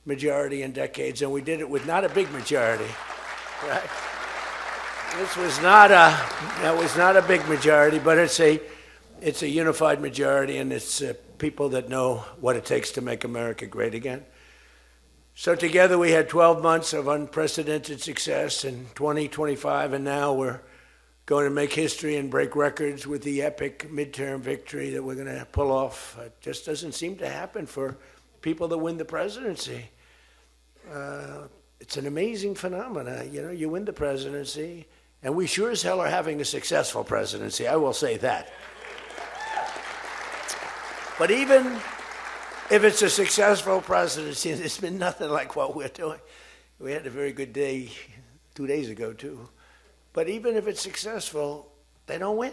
majority in decades, and we did it with not a big majority, right? That was not a big majority, but it's a unified majority, and it's people that know what it takes to make America great again. So together we had 12 months of unprecedented success in 2025, and now we're going to make history and break records with the epic midterm victory that we're going to pull off. It just doesn't seem to happen for people that win the presidency. It's an amazing phenomenon. You know, you win the presidency, and we sure as hell are having a successful presidency, I will say that. But even if it's a successful presidency, it's been nothing like what we're doing. We had a very good day 2 days ago, too. But even if it's successful, they don't win.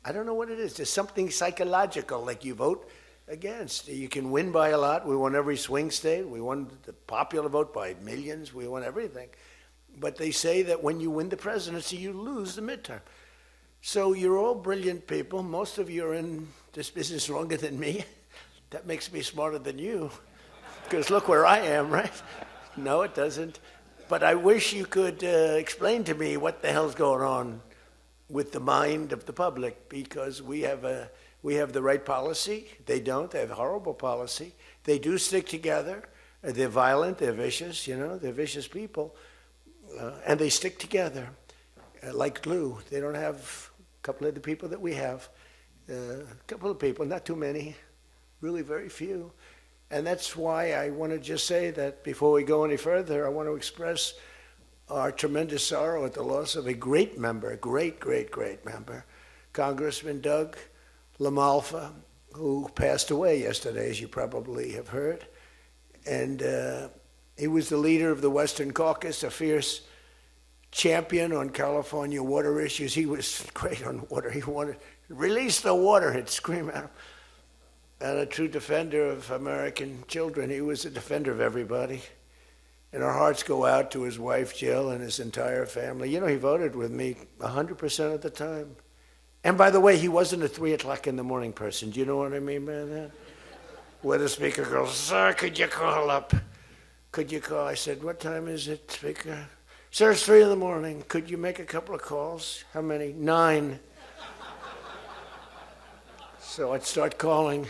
I don't know what it is. There's something psychological, like you vote against. You can win by a lot. We won every swing state. We won the popular vote by millions. We won everything. But they say that when you win the presidency, you lose the midterm. So you're all brilliant people. Most of you are in this business longer than me. That makes me smarter than you. Because look where I am, right? No, it doesn't. But I wish you could explain to me what the hell's going on with the mind of the public, because we have the right policy. They don't. They have horrible policy. They do stick together. They're violent. They're vicious. You know, they're vicious people, and they stick together like glue. They don't have a couple of the people that we have. A couple of people, not too many, really very few. And that's why I want to just say that before we go any further, I want to express our tremendous sorrow at the loss of a great member, a great, great, great member, Congressman Doug LaMalfa, who passed away yesterday, as you probably have heard. And he was the leader of the Western Caucus, a fierce champion on California water issues. He was great on water. He wanted to release the water, he'd scream at him. And a true defender of American children. He was a defender of everybody. And our hearts go out to his wife, Jill, and his entire family. You know, he voted with me 100% of the time. And by the way, he wasn't a 3 o'clock in the morning person. Do you know what I mean by that? Where the speaker goes, "Sir, could you call up? Could you call?" I said, "What time is it, Speaker?" "Sir, it's 3 in the morning. Could you make a couple of calls?" "How many?" 9. So I'd start calling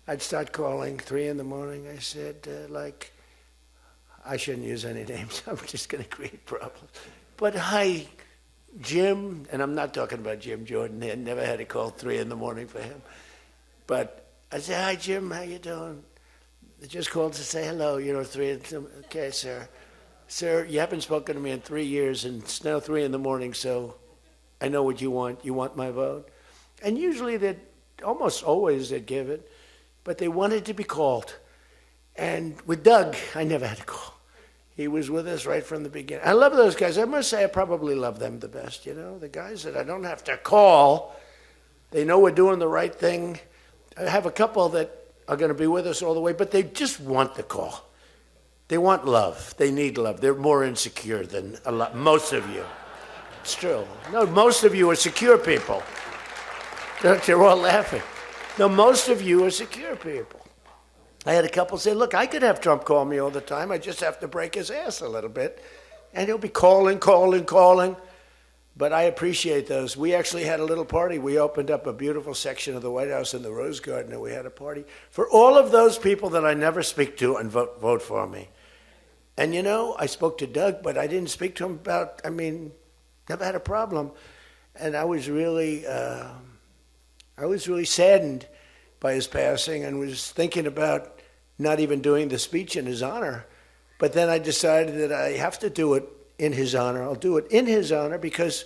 3 in the morning. I said, I shouldn't use any names. I'm just going to create problems. But hi, Jim, and I'm not talking about Jim Jordan. I never had a call 3 in the morning for him. But I said, "Hi, Jim, how you doing?" I just called to say hello, 3 in the morning. "Okay, sir. Sir, you haven't spoken to me in 3 years, and it's now 3 in the morning, so I know what you want. You want my vote?" And usually almost always they'd give it. But they wanted to be called. And with Doug, I never had a call. He was with us right from the beginning. I love those guys. I must say I probably love them the best, the guys that I don't have to call. They know we're doing the right thing. I have a couple that are going to be with us all the way, but they just want the call. They want love. They need love. They're more insecure than most of you. It's true. No, most of you are secure people. You're all laughing. No, most of you are secure people. I had a couple say, "Look, I could have Trump call me all the time. I just have to break his ass a little bit." And he'll be calling. But I appreciate those. We actually had a little party. We opened up a beautiful section of the White House in the Rose Garden, and we had a party for all of those people that I never speak to and vote for me. And I spoke to Doug, but I didn't speak to him never had a problem. And I was really saddened by his passing and was thinking about not even doing the speech in his honor. But then I decided that I have to do it in his honor. I'll do it in his honor because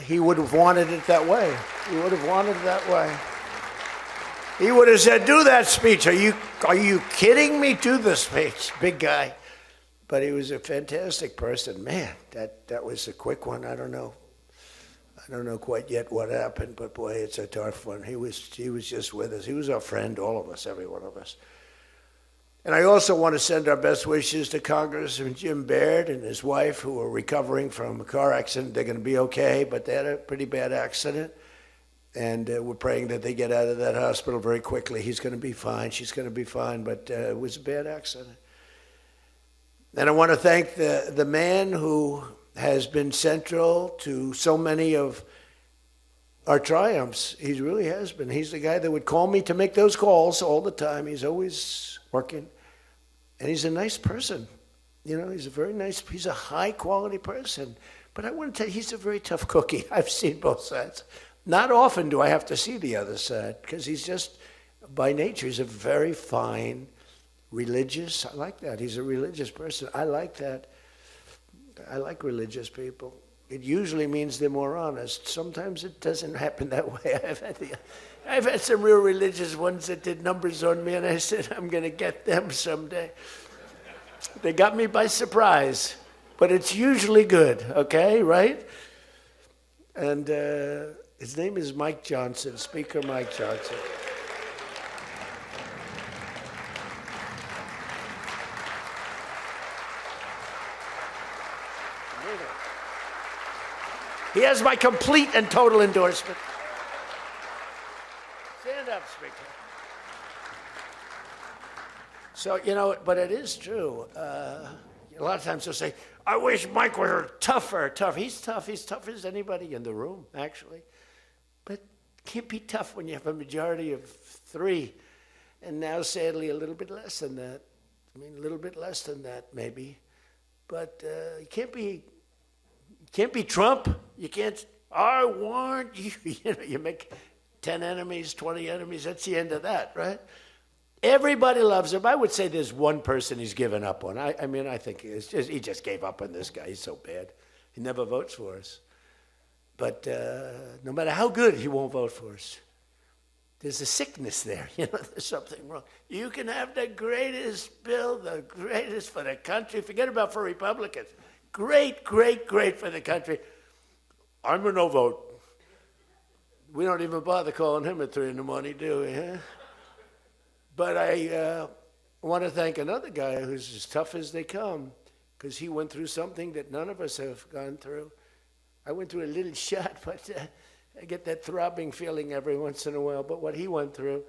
he would have wanted it that way. He would have wanted it that way. He would have said, "Do that speech. Are you kidding me? Do the speech." Big guy. But he was a fantastic person. Man, that was a quick one. I don't know quite yet what happened, but boy, it's a tough one. He was just with us. He was our friend, all of us, every one of us. And I also want to send our best wishes to Congressman Jim Baird and his wife, who are recovering from a car accident. They're going to be okay, but they had a pretty bad accident. And we're praying that they get out of that hospital very quickly. He's going to be fine. She's going to be fine, but it was a bad accident. And I want to thank the man who has been central to so many of our triumphs. He really has been. He's the guy that would call me to make those calls all the time. He's always working. And he's a nice person. You know, he's a high quality person. But I want to tell you, he's a very tough cookie. I've seen both sides. Not often do I have to see the other side, because he's just, by nature, he's a very fine, religious. I like that. He's a religious person. I like that. I like religious people. It usually means they're more honest. Sometimes it doesn't happen that way. I've had some real religious ones that did numbers on me, and I said, I'm going to get them someday. They got me by surprise, but it's usually good, okay, right? And his name is Mike Johnson, Speaker Mike Johnson. He has my complete and total endorsement. Stand up, Speaker. So, you know, but it is true. A lot of times they'll say, I wish Mike were tougher. He's tough. He's tough as anybody in the room, actually. But can't be tough when you have a majority of 3. And now, sadly, a little bit less than that. I mean, a little bit less than that, maybe. But you can't be Trump. You can't, I want you. You know, you make 10 enemies, 20 enemies. That's the end of that, right? Everybody loves him. I would say there's one person he's given up on. I mean, I think he just gave up on this guy. He's so bad. He never votes for us. But no matter how good, he won't vote for us. There's a sickness there. You know, there's something wrong. You can have the greatest bill, the greatest for the country. Forget about for Republicans. Great, great, great for the country. I'm a no vote. We don't even bother calling him at 3 in the morning, do we? Huh? But I want to thank another guy who's as tough as they come, because he went through something that none of us have gone through. I went through a little shot, but I get that throbbing feeling every once in a while. But what he went through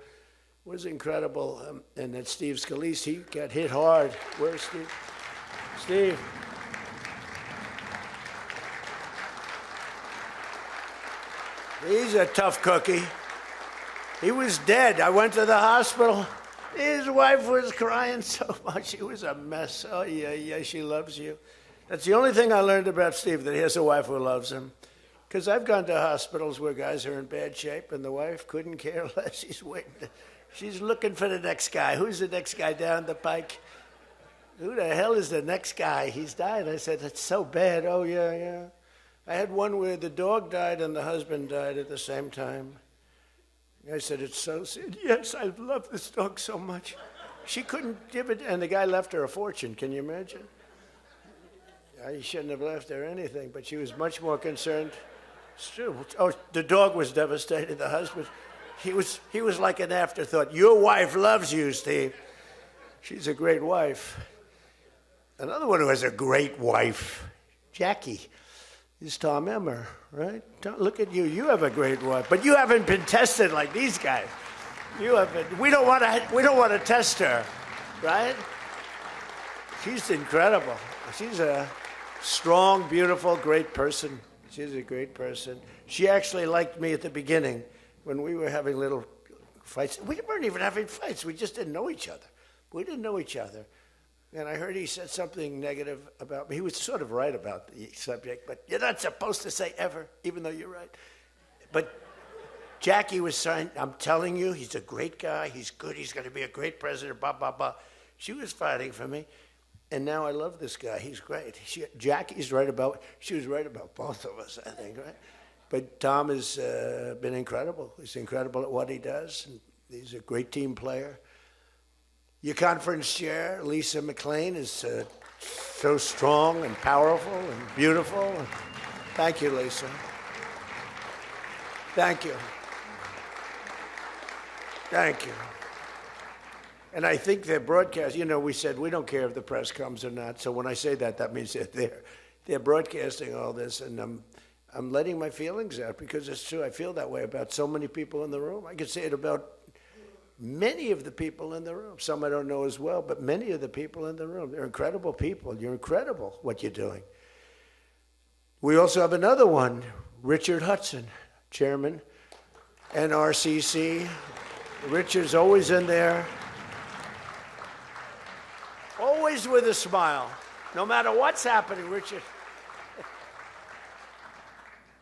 was incredible. And that Steve Scalise, he got hit hard. Where's Steve? Steve. He's a tough cookie. He was dead. I went to the hospital. His wife was crying so much. She was a mess. Oh, yeah, she loves you. That's the only thing I learned about Steve, that he has a wife who loves him. Because I've gone to hospitals where guys are in bad shape, and the wife couldn't care less. She's waiting. She's looking for the next guy. Who's the next guy down the pike? Who the hell is the next guy? He's died. I said, that's so bad. Oh, yeah. I had one where the dog died and the husband died at the same time. I said, it's so sad. Yes, I love this dog so much. She couldn't give it, and the guy left her a fortune. Can you imagine? I shouldn't have left her anything, but she was much more concerned. It's true. Oh, the dog was devastated. The husband, he was like an afterthought. Your wife loves you, Steve. She's a great wife. Another one who has a great wife, Jackie, is Tom Emmer, right? Look at you. You have a great wife, but you haven't been tested like these guys. You haven't. We don't want to test her, right? She's incredible. She's a strong, beautiful, great person. She's a great person. She actually liked me at the beginning when we were having little fights. We weren't even having fights. We just didn't know each other. We didn't know each other. And I heard he said something negative about me. He was sort of right about the subject, but you're not supposed to say ever, even though you're right. But Jackie was saying, I'm telling you, he's a great guy. He's good. He's going to be a great president, blah, blah, blah. She was fighting for me. And now I love this guy. He's great. She was right about both of us, I think, right? But Tom has been incredible. He's incredible at what he does. And he's a great team player. Your conference chair, Lisa McLean, is so strong and powerful and beautiful. Thank you, Lisa. Thank you. Thank you. And I think their broadcast, we said we don't care if the press comes or not. So when I say that, that means they're there. They're broadcasting all this, and I'm letting my feelings out because it's true. I feel that way about so many people in the room. I could say it about many of the people in the room. Some I don't know as well, but many of the people in the room. They're incredible people. You're incredible what you're doing. We also have another one, Richard Hudson, Chairman, NRCC. Richard's always in there, always with a smile. No matter what's happening, Richard,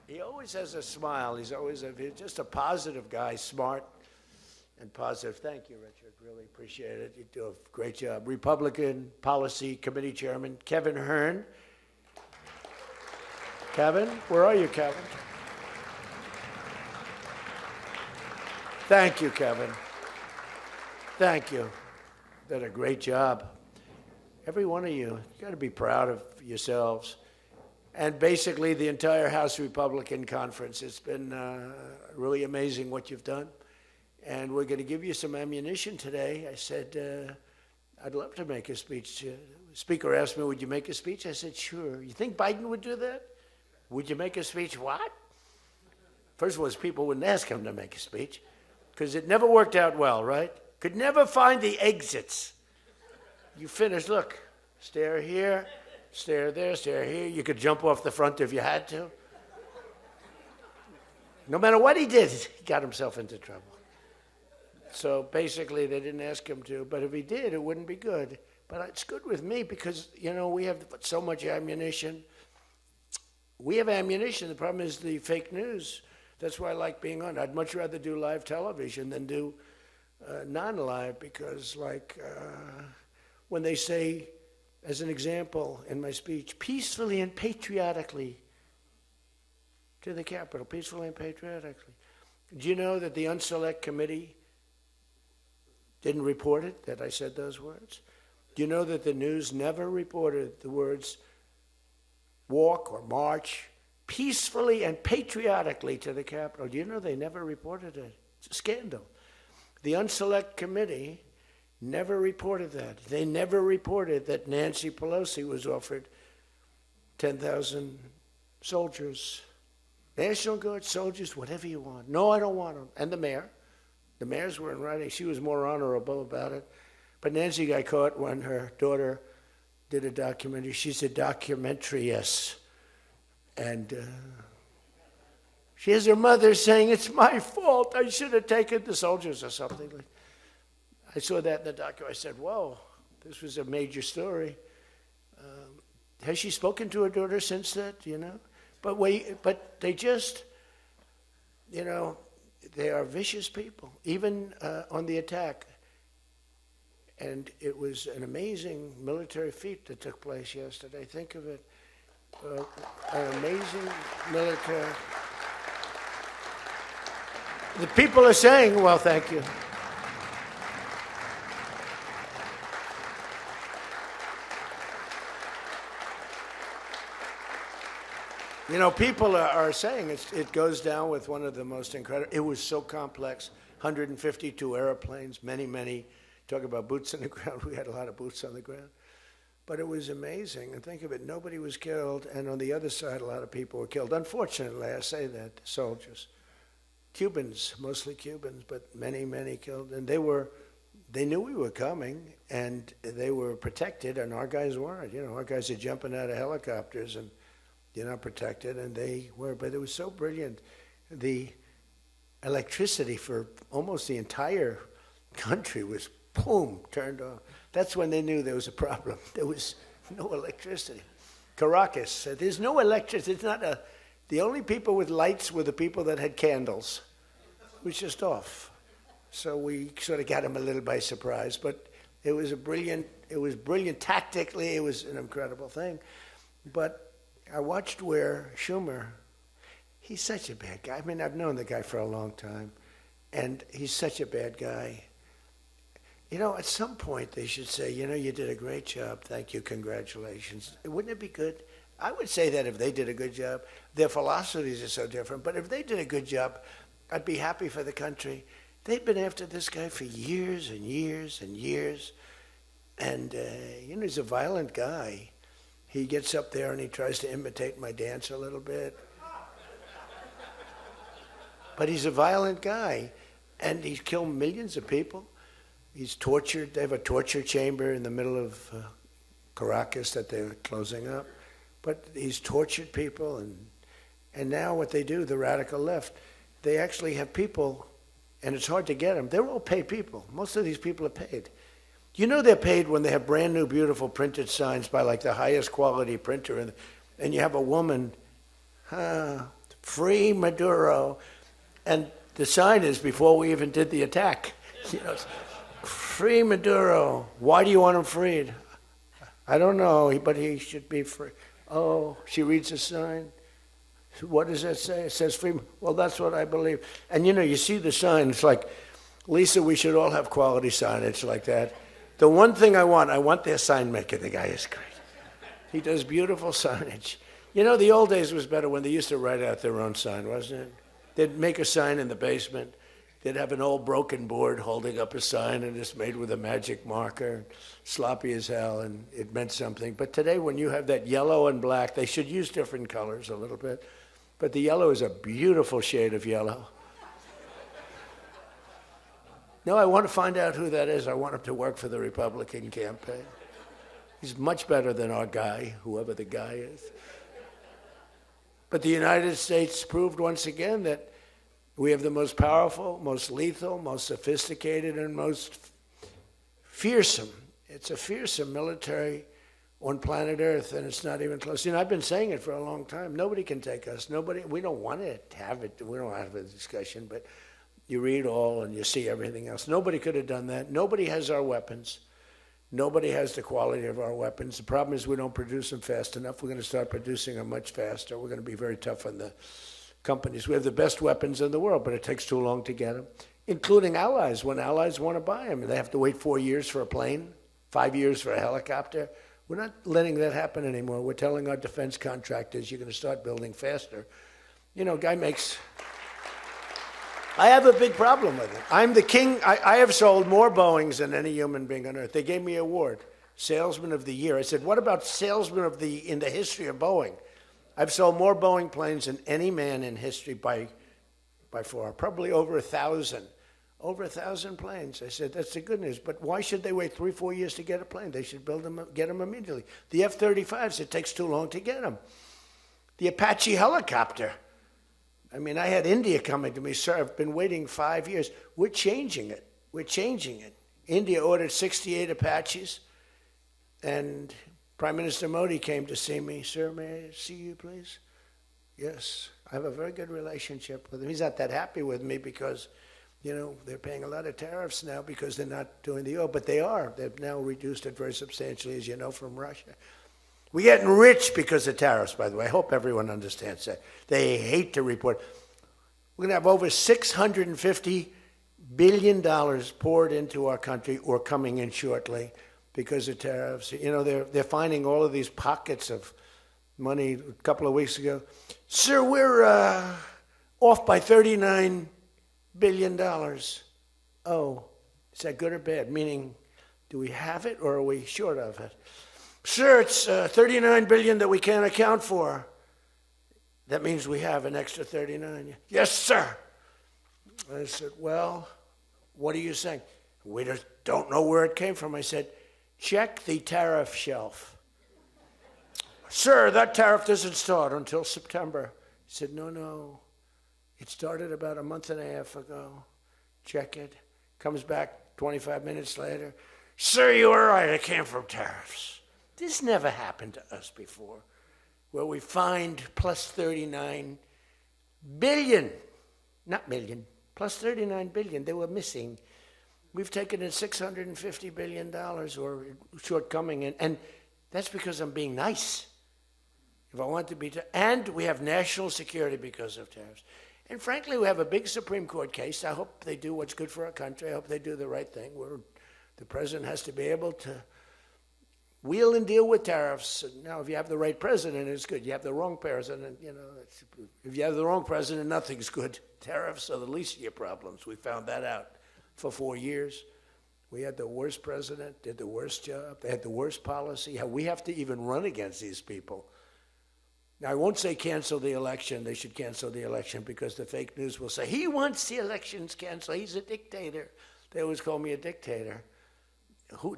he always has a smile. He's just a positive guy, smart and positive. Thank you, Richard. Really appreciate it. You do a great job. Republican Policy Committee Chairman, Kevin Hern. Kevin, where are you, Kevin? Thank you, Kevin. Thank you. Did a great job. Every one of you got to be proud of yourselves. And basically the entire House Republican Conference. It's been really amazing what you've done. And we're going to give you some ammunition today. I said, I'd love to make a speech. The Speaker asked me, would you make a speech? I said, sure. You think Biden would do that? Would you make a speech? What? First of all, people wouldn't ask him to make a speech because it never worked out well, right? Could never find the exits. You finish, look, stare here, stare there, stare here. You could jump off the front if you had to. No matter what he did, he got himself into trouble. So basically, they didn't ask him to, but if he did, it wouldn't be good. But it's good with me because, you know, we have so much ammunition. We have ammunition. The problem is the fake news. That's why I like being on. I'd much rather do live television than do non-live because, like, when they say, as an example in my speech, peacefully and patriotically to the Capitol, peacefully and patriotically. Do you know that the Unselect Committee didn't report it, that I said those words? Do you know that the news never reported the words walk or march peacefully and patriotically to the Capitol? Do you know they never reported it? It's a scandal. The Unselect Committee never reported that. They never reported that Nancy Pelosi was offered 10,000 soldiers, National Guard soldiers, whatever you want. No, I don't want them. And the mayor. The mayors were in writing. She was more honorable about it. But Nancy got caught when her daughter did a documentary. She's a documentariess. And she has her mother saying, it's my fault. I should have taken the soldiers or something. I saw that in the documentary. I said, whoa, this was a major story. Has she spoken to her daughter since that, you know? But they just, you know, they are vicious people, even on the attack. And it was an amazing military feat that took place yesterday. Think of it. An amazing military. The people are saying, well, thank you. You know, people are saying it goes down with one of the most incredible. It was so complex, 152 airplanes, many, talk about boots on the ground. We had a lot of boots on the ground. But it was amazing. And think of it, nobody was killed. And on the other side, a lot of people were killed. Unfortunately, I say that, soldiers. Cubans, mostly Cubans, but many killed. And they knew we were coming, and they were protected, and our guys weren't. You know, our guys are jumping out of helicopters, and you're not protected, and they were. But it was so brilliant. The electricity for almost the entire country was, boom, turned off. That's when they knew there was a problem. There was no electricity. Caracas, there's no electricity. It's not the only people with lights were the people that had candles. It was just off. So we sort of got them a little by surprise. But it was brilliant tactically. It was an incredible thing. But I watched where Schumer, he's such a bad guy. I mean, I've known the guy for a long time, and he's such a bad guy. You know, at some point they should say, you know, you did a great job. Thank you. Congratulations. Wouldn't it be good? I would say that if they did a good job. Their philosophies are so different, but if they did a good job, I'd be happy for the country. They've been after this guy for years and years and years, and, you know, he's a violent guy. He gets up there and he tries to imitate my dance a little bit. But he's a violent guy. And he's killed millions of people. He's tortured. They have a torture chamber in the middle of Caracas that they're closing up. But he's tortured people. And now what they do, the radical left, they actually have people, and it's hard to get them. They're all paid people. Most of these people are paid. You know they're paid when they have brand new, beautiful printed signs by like the highest quality printer, and you have a woman, free Maduro, and the sign is before we even did the attack. You know, free Maduro. Why do you want him freed? I don't know, but he should be free. Oh, she reads the sign. What does that say? It says free. Well, that's what I believe. And you know, you see the sign. It's like, Lisa, we should all have quality signage like that. The one thing I want their sign maker. The guy is great. He does beautiful signage. You know, the old days was better when they used to write out their own sign, wasn't it? They'd make a sign in the basement. They'd have an old broken board holding up a sign, and it's made with a magic marker, sloppy as hell, and it meant something. But today, when you have that yellow and black, they should use different colors a little bit. But the yellow is a beautiful shade of yellow. No, I want to find out who that is. I want him to work for the Republican campaign. He's much better than our guy, whoever the guy is. But the United States proved once again that we have the most powerful, most lethal, most sophisticated, and most fearsome. It's a fearsome military on planet Earth, and it's not even close. You know, I've been saying it for a long time. Nobody can take us. Nobody. We don't want to have it. We don't have a discussion, but you read all and you see everything else. Nobody could have done that. Nobody has our weapons. Nobody has the quality of our weapons. The problem is we don't produce them fast enough. We're going to start producing them much faster. We're going to be very tough on the companies. We have the best weapons in the world, but it takes too long to get them, including allies. When allies want to buy them, they have to wait 4 years for a plane, 5 years for a helicopter. We're not letting that happen anymore. We're telling our defense contractors, you're going to start building faster. You know, guy makes... I have a big problem with it. I'm the king. I have sold more Boeings than any human being on earth. They gave me an award, Salesman of the Year. I said, what about Salesman of the in the history of Boeing? I've sold more Boeing planes than any man in history by far, probably over 1,000. Over 1,000 planes. I said, that's the good news. But why should they wait 3-4 years to get a plane? They should build them, get them immediately. The F-35s, it takes too long to get them. The Apache helicopter. I mean, I had India coming to me, sir, I've been waiting 5 years. We're changing it. We're changing it. India ordered 68 Apaches, and Prime Minister Modi came to see me. Sir, may I see you, please? Yes. I have a very good relationship with him. He's not that happy with me because, you know, they're paying a lot of tariffs now because they're not doing the oil, but they are. They've now reduced it very substantially, as you know, from Russia. We're getting rich because of tariffs, by the way. I hope everyone understands that. They hate to report. We're going to have over $650 billion poured into our country or coming in shortly because of tariffs. You know, they're finding all of these pockets of money. A couple of weeks ago, sir, we're off by $39 billion. Oh, is that good or bad? Meaning, do we have it or are we short of it? Sir, it's $39 billion that we can't account for. That means we have an extra 39. Yes, sir. I said, well, what are you saying? We just don't know where it came from. I said, check the tariff shelf. Sir, that tariff doesn't start until September. He said, no. It started about a month and a half ago. Check it. Comes back 25 minutes later. Sir, you were right. It came from tariffs. This never happened to us before, where we find plus 39 billion, not million, plus 39 billion. They were missing. We've taken in $650 billion or shortcoming, and that's because I'm being nice. If I want to be, and we have national security because of tariffs. And frankly, we have a big Supreme Court case. I hope they do what's good for our country. I hope they do the right thing. The president has to be able to wheel and deal with tariffs. Now, if you have the right president, it's good. You have the wrong president, you know. If you have the wrong president, nothing's good. Tariffs are the least of your problems. We found that out for 4 years. We had the worst president, did the worst job. They had the worst policy. We have to even run against these people. Now, I won't say cancel the election. They should cancel the election because the fake news will say, he wants the elections canceled. He's a dictator. They always call me a dictator.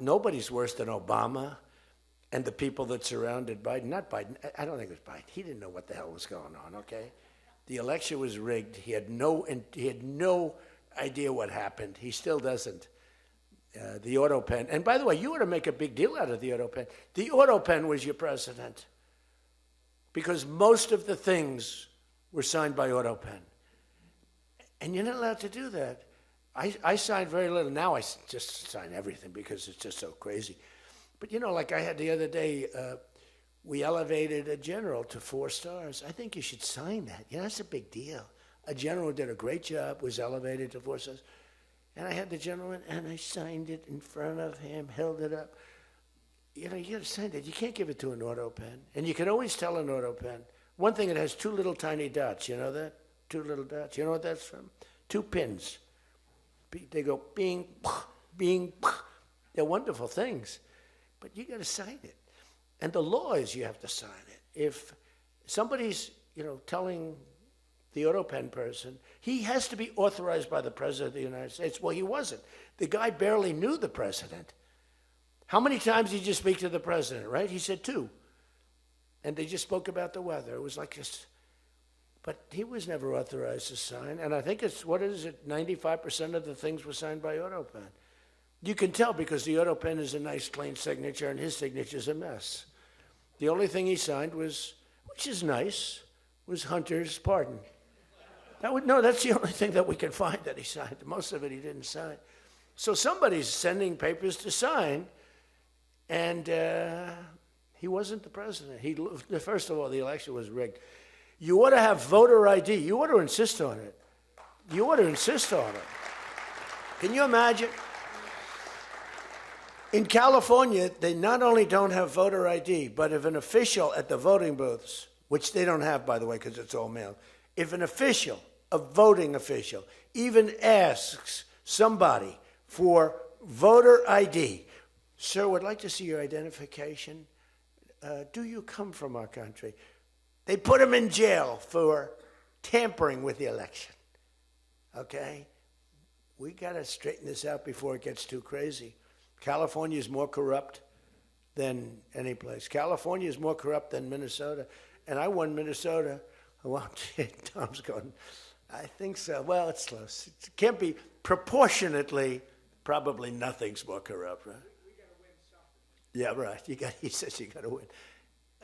Nobody's worse than Obama and the people that surrounded Biden. Not Biden. I don't think it was Biden. He didn't know what the hell was going on, okay? The election was rigged. He had no idea what happened. He still doesn't. The auto pen. And by the way, you ought to make a big deal out of the auto pen. The auto pen was your president because most of the things were signed by auto pen. And you're not allowed to do that. I signed very little. Now I just sign everything because it's just so crazy. But, you know, like I had the other day, we elevated a general to 4 stars. I think you should sign that. You know, that's a big deal. A general did a great job, was elevated to 4 stars. And I had the gentleman, and I signed it in front of him, held it up. You know, you got to sign that. You can't give it to an auto pen. And you can always tell an auto pen. One thing, it has 2 little tiny dots. You know that? 2 little dots. You know what that's from? 2 pins. They go bing, bing. They're wonderful things. But you got to sign it. And the law is you have to sign it. If somebody's, you know, telling the auto pen person, he has to be authorized by the President of the United States. Well, he wasn't. The guy barely knew the President. How many times did you speak to the President, right? He said 2. And they just spoke about the weather. It was like this. But he was never authorized to sign. And I think it's, 95% of the things were signed by auto pen. You can tell because the auto pen is a nice, clean signature, and his signature's a mess. The only thing he signed was, which is nice, was Hunter's pardon. That's the only thing that we can find that he signed. Most of it he didn't sign. So somebody's sending papers to sign, and he wasn't the president. First of all, the election was rigged. You ought to have voter ID. You ought to insist on it. You ought to insist on it. Can you imagine? In California, they not only don't have voter ID, but if an official at the voting booths, which they don't have, by the way, because it's all mail, if an official, a voting official, even asks somebody for voter ID, sir, would like to see your identification. Do you come from our country? They put him in jail for tampering with the election. Okay? We got to straighten this out before it gets too crazy. California is more corrupt than any place. California is more corrupt than Minnesota. And I won Minnesota. Well, Tom's going, I think so. Well, it's close. It can't be proportionately, probably nothing's more corrupt, right? We got to win something. Yeah, right. He says you got to win.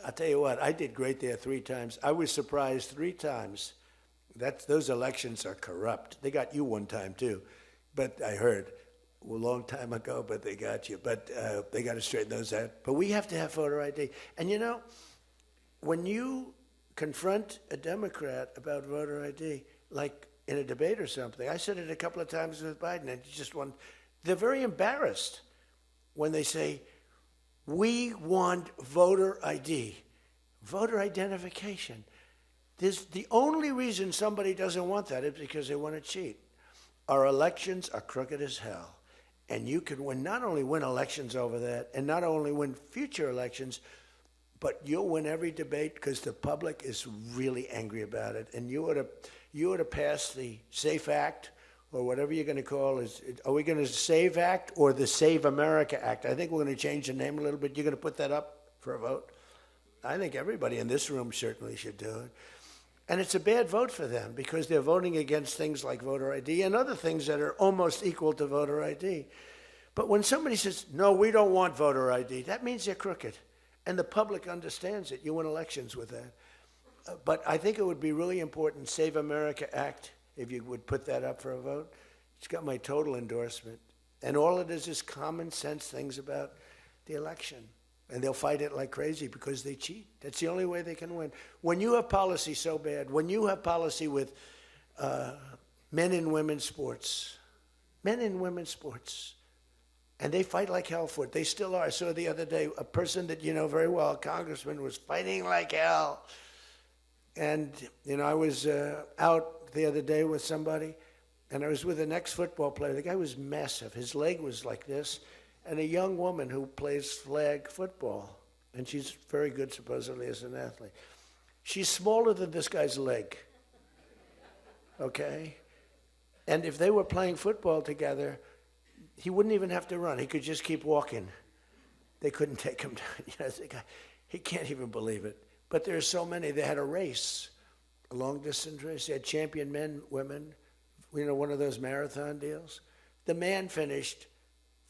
I'll tell you what, I did great there 3 times. I was surprised 3 times. Those elections are corrupt. They got you 1 time, too. But I heard a long time ago, but they got you. But they got to straighten those out. But we have to have voter ID. And, you know, when you confront a Democrat about voter ID, like in a debate or something, I said it a couple of times with Biden, and they're very embarrassed when they say, we want voter ID, voter identification. The only reason somebody doesn't want that is because they want to cheat. Our elections are crooked as hell. And you can not only win elections over that, and not only win future elections, but you'll win every debate because the public is really angry about it. And you ought to pass the SAFE Act, or whatever you're going to call it. Are we going to SAVE Act or the Save America Act? I think we're going to change the name a little bit. You're going to put that up for a vote? I think everybody in this room certainly should do it. And it's a bad vote for them because they're voting against things like voter ID and other things that are almost equal to voter ID. But when somebody says, no, we don't want voter ID, that means they're crooked. And the public understands it. You win elections with that. But I think it would be really important, Save America Act, if you would put that up for a vote. It's got my total endorsement. And all it is common sense things about the election. And they'll fight it like crazy because they cheat. That's the only way they can win. When you have policy so bad, when you have policy with men and women's sports, and they fight like hell for it. They still are. I saw the other day a person that you know very well, a congressman, was fighting like hell. And, you know, I was out the other day with somebody, and I was with an ex-football player. The guy was massive. His leg was like this. And a young woman who plays flag football, and she's very good supposedly as an athlete. She's smaller than this guy's leg. Okay? And if they were playing football together, he wouldn't even have to run. He could just keep walking. They couldn't take him down. You know, the guy, he can't even believe it. But there's so many. They had a race, a long-distance race. They had champion men, women, you know, one of those marathon deals. The man finished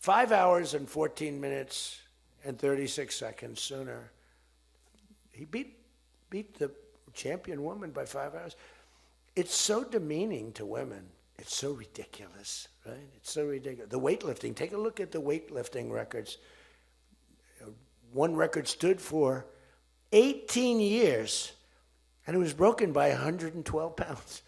5 hours and 14 minutes and 36 seconds sooner. He beat the champion woman by 5 hours. It's so demeaning to women. It's so ridiculous, right? It's so ridiculous. The weightlifting, take a look at the weightlifting records. One record stood for 18 years, and it was broken by 112 pounds.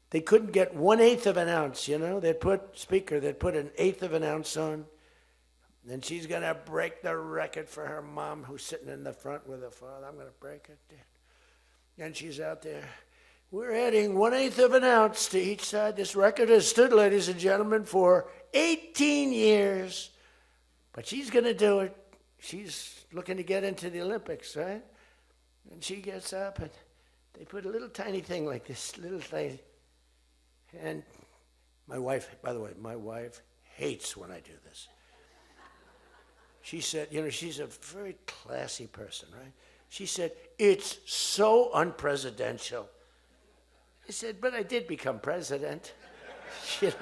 They couldn't get 1/8 of an ounce, you know? They'd put an 1/8 of an ounce on, and she's going to break the record for her mom, who's sitting in the front with her father. I'm going to break it, Dad. And she's out there. We're adding 1/8 of an ounce to each side. This record has stood, ladies and gentlemen, for 18 years. But she's going to do it. She's looking to get into the Olympics, right? And she gets up, and they put a little tiny thing like this, little thing. And my wife, by the way, my wife hates when I do this. She said, you know, she's a very classy person, right? She said, it's so unpresidential. I said, but I did become president. You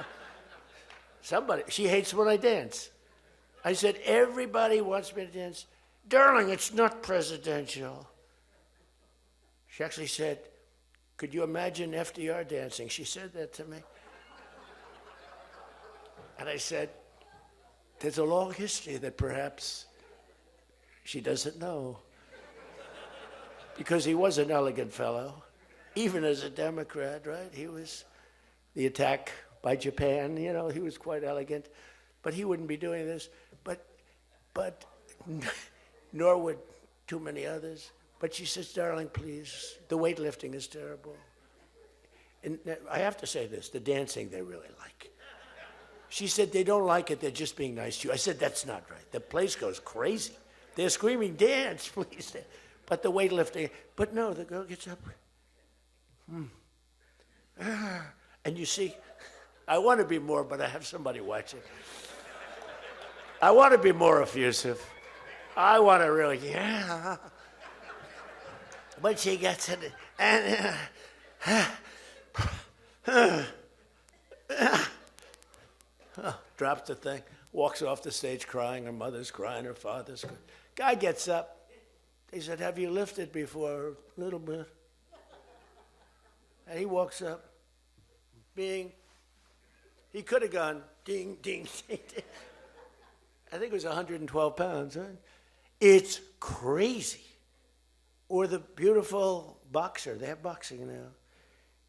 know, she hates when I dance. I said, everybody wants me to dance. Darling, it's not presidential. She actually said, could you imagine FDR dancing? She said that to me. And I said, there's a long history that perhaps she doesn't know. Because he was an elegant fellow, even as a Democrat, right? He was the attack by Japan, you know, he was quite elegant. But he wouldn't be doing this. But nor would too many others. But she says, darling, please, the weightlifting is terrible. And I have to say this, the dancing they really like. She said, they don't like it, they're just being nice to you. I said, that's not right. The place goes crazy. They're screaming, dance, please. But the weightlifting, but no, the girl gets up. And you see, I want to be more, but I have somebody watching. I want to be more effusive. I want to really, yeah. But she gets it, and drops the thing, walks off the stage crying. Her mother's crying, her father's crying. Guy gets up. He said, have you lifted before? A little bit. And he walks up, bing. He could have gone ding, ding, ding, ding. I think it was 112 pounds, right? It's crazy. Or the beautiful boxer. They have boxing now.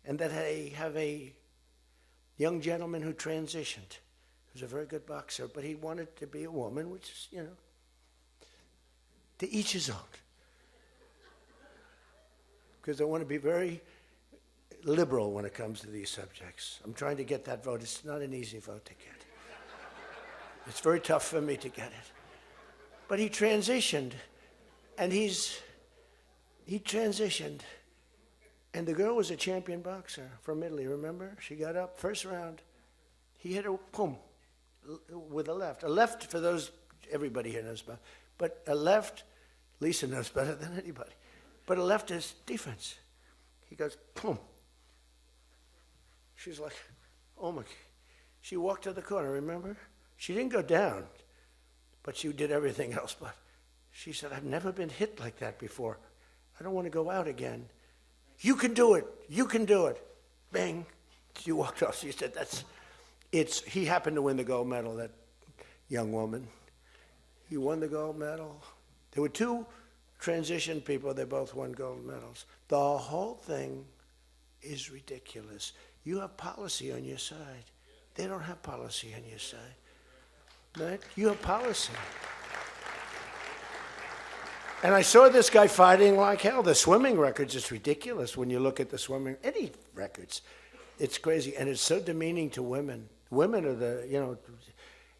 And that they have a young gentleman who transitioned. He was a very good boxer, but he wanted to be a woman, which is, you know, to each his own. Because I want to be very liberal when it comes to these subjects. I'm trying to get that vote. It's not an easy vote to get. It's very tough for me to get it. But he transitioned, and he transitioned, and the girl was a champion boxer from Italy, remember? She got up, first round. He hit her, boom, with a left. A left, for those, everybody here knows about, but a left, Lisa knows better than anybody, but a left is defense. He goes, boom. She's like, oh my, she walked to the corner, remember? She didn't go down, but she did everything else. But she said, I've never been hit like that before. I don't want to go out again. You can do it. You can do it. Bang. She walked off. She said, he happened to win the gold medal, that young woman. He won the gold medal. There were two transition people. They both won gold medals. The whole thing is ridiculous. You have policy on your side. They don't have policy on your side. Right? You have policy. And I saw this guy fighting like hell. The swimming records, it's ridiculous when you look at the swimming, any records. It's crazy, and it's so demeaning to women. Women are the, you know,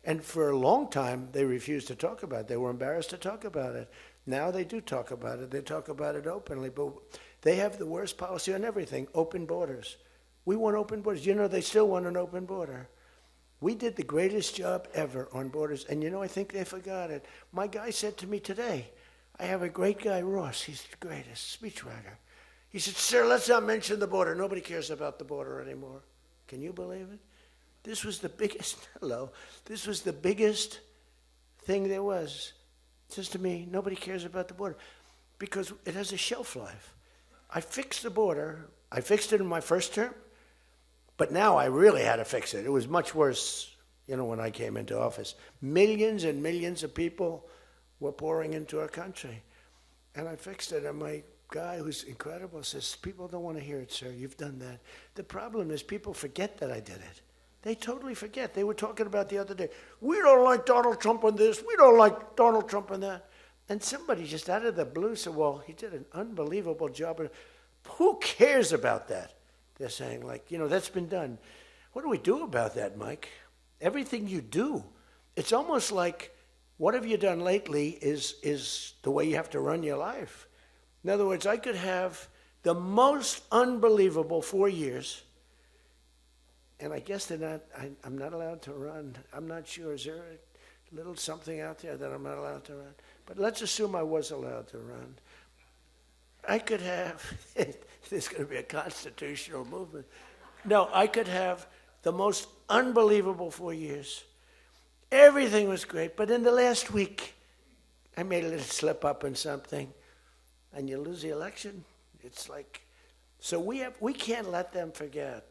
And for a long time, they refused to talk about it. They were embarrassed to talk about it. Now they do talk about it. They talk about it openly. But they have the worst policy on everything, open borders. We want open borders. You know, they still want an open border. We did the greatest job ever on borders. And you know, I think they forgot it. My guy said to me today, I have a great guy, Ross. He's the greatest speechwriter. He said, sir, let's not mention the border. Nobody cares about the border anymore. Can you believe it? This was the biggest, this was the biggest thing there was. It says to me, nobody cares about the border because it has a shelf life. I fixed the border. I fixed it in my first term, but now I really had to fix it. It was much worse, you know, when I came into office. Millions and millions of people were pouring into our country. And I fixed it, and my guy, who's incredible, says, people don't want to hear it, sir. You've done that. The problem is people forget that I did it. They totally forget. They were talking about the other day, we don't like Donald Trump on this, we don't like Donald Trump on that. And somebody just out of the blue said, well, he did an unbelievable job. Who cares about that? They're saying, like, you know, that's been done. What do we do about that, Mike? Everything you do. It's almost like, what have you done lately is the way you have to run your life. In other words, I could have the most unbelievable 4 years, and I guess I'm not allowed to run. I'm not sure. Is there a little something out there that I'm not allowed to run? But let's assume I was allowed to run. I could have, there's going to be a constitutional movement. No, I could have the most unbelievable 4 years. Everything was great, but in the last week, I made a little slip up in something, and you lose the election. It's like, so we can't let them forget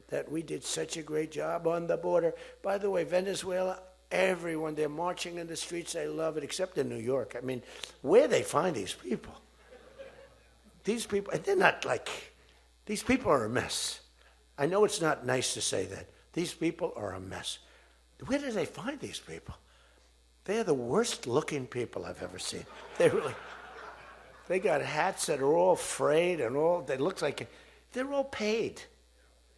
that we did such a great job on the border. By the way, Venezuela, everyone, they're marching in the streets. They love it, except in New York. I mean, where they find these people? These people, they're not like, these people are a mess. I know it's not nice to say that. These people are a mess. Where do they find these people? They're the worst looking people I've ever seen. They got hats that are all frayed and all, they look like, they're all paid.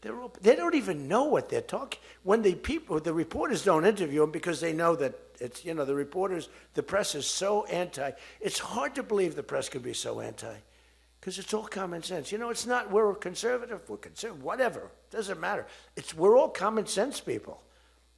They don't even know what they're talking. When the reporters don't interview them because they know that it's, you know, the press is so anti. It's hard to believe the press could be so anti because it's all common sense. You know, it's not we're conservative, whatever. Doesn't matter. We're all common sense people.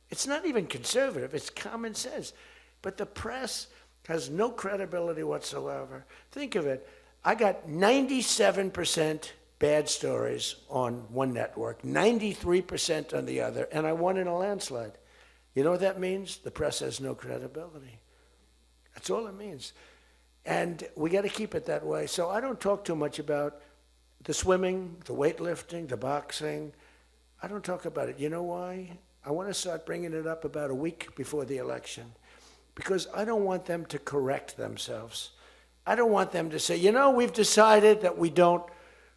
It's not even conservative. It's common sense. But the press has no credibility whatsoever. Think of it. I got 97% bad stories on one network, 93% on the other, and I won in a landslide. You know what that means? The press has no credibility. That's all it means. And we got to keep it that way. So I don't talk too much about the swimming, the weightlifting, the boxing. I don't talk about it. You know why? I want to start bringing it up about a week before the election because I don't want them to correct themselves. I don't want them to say, you know, we've decided that we don't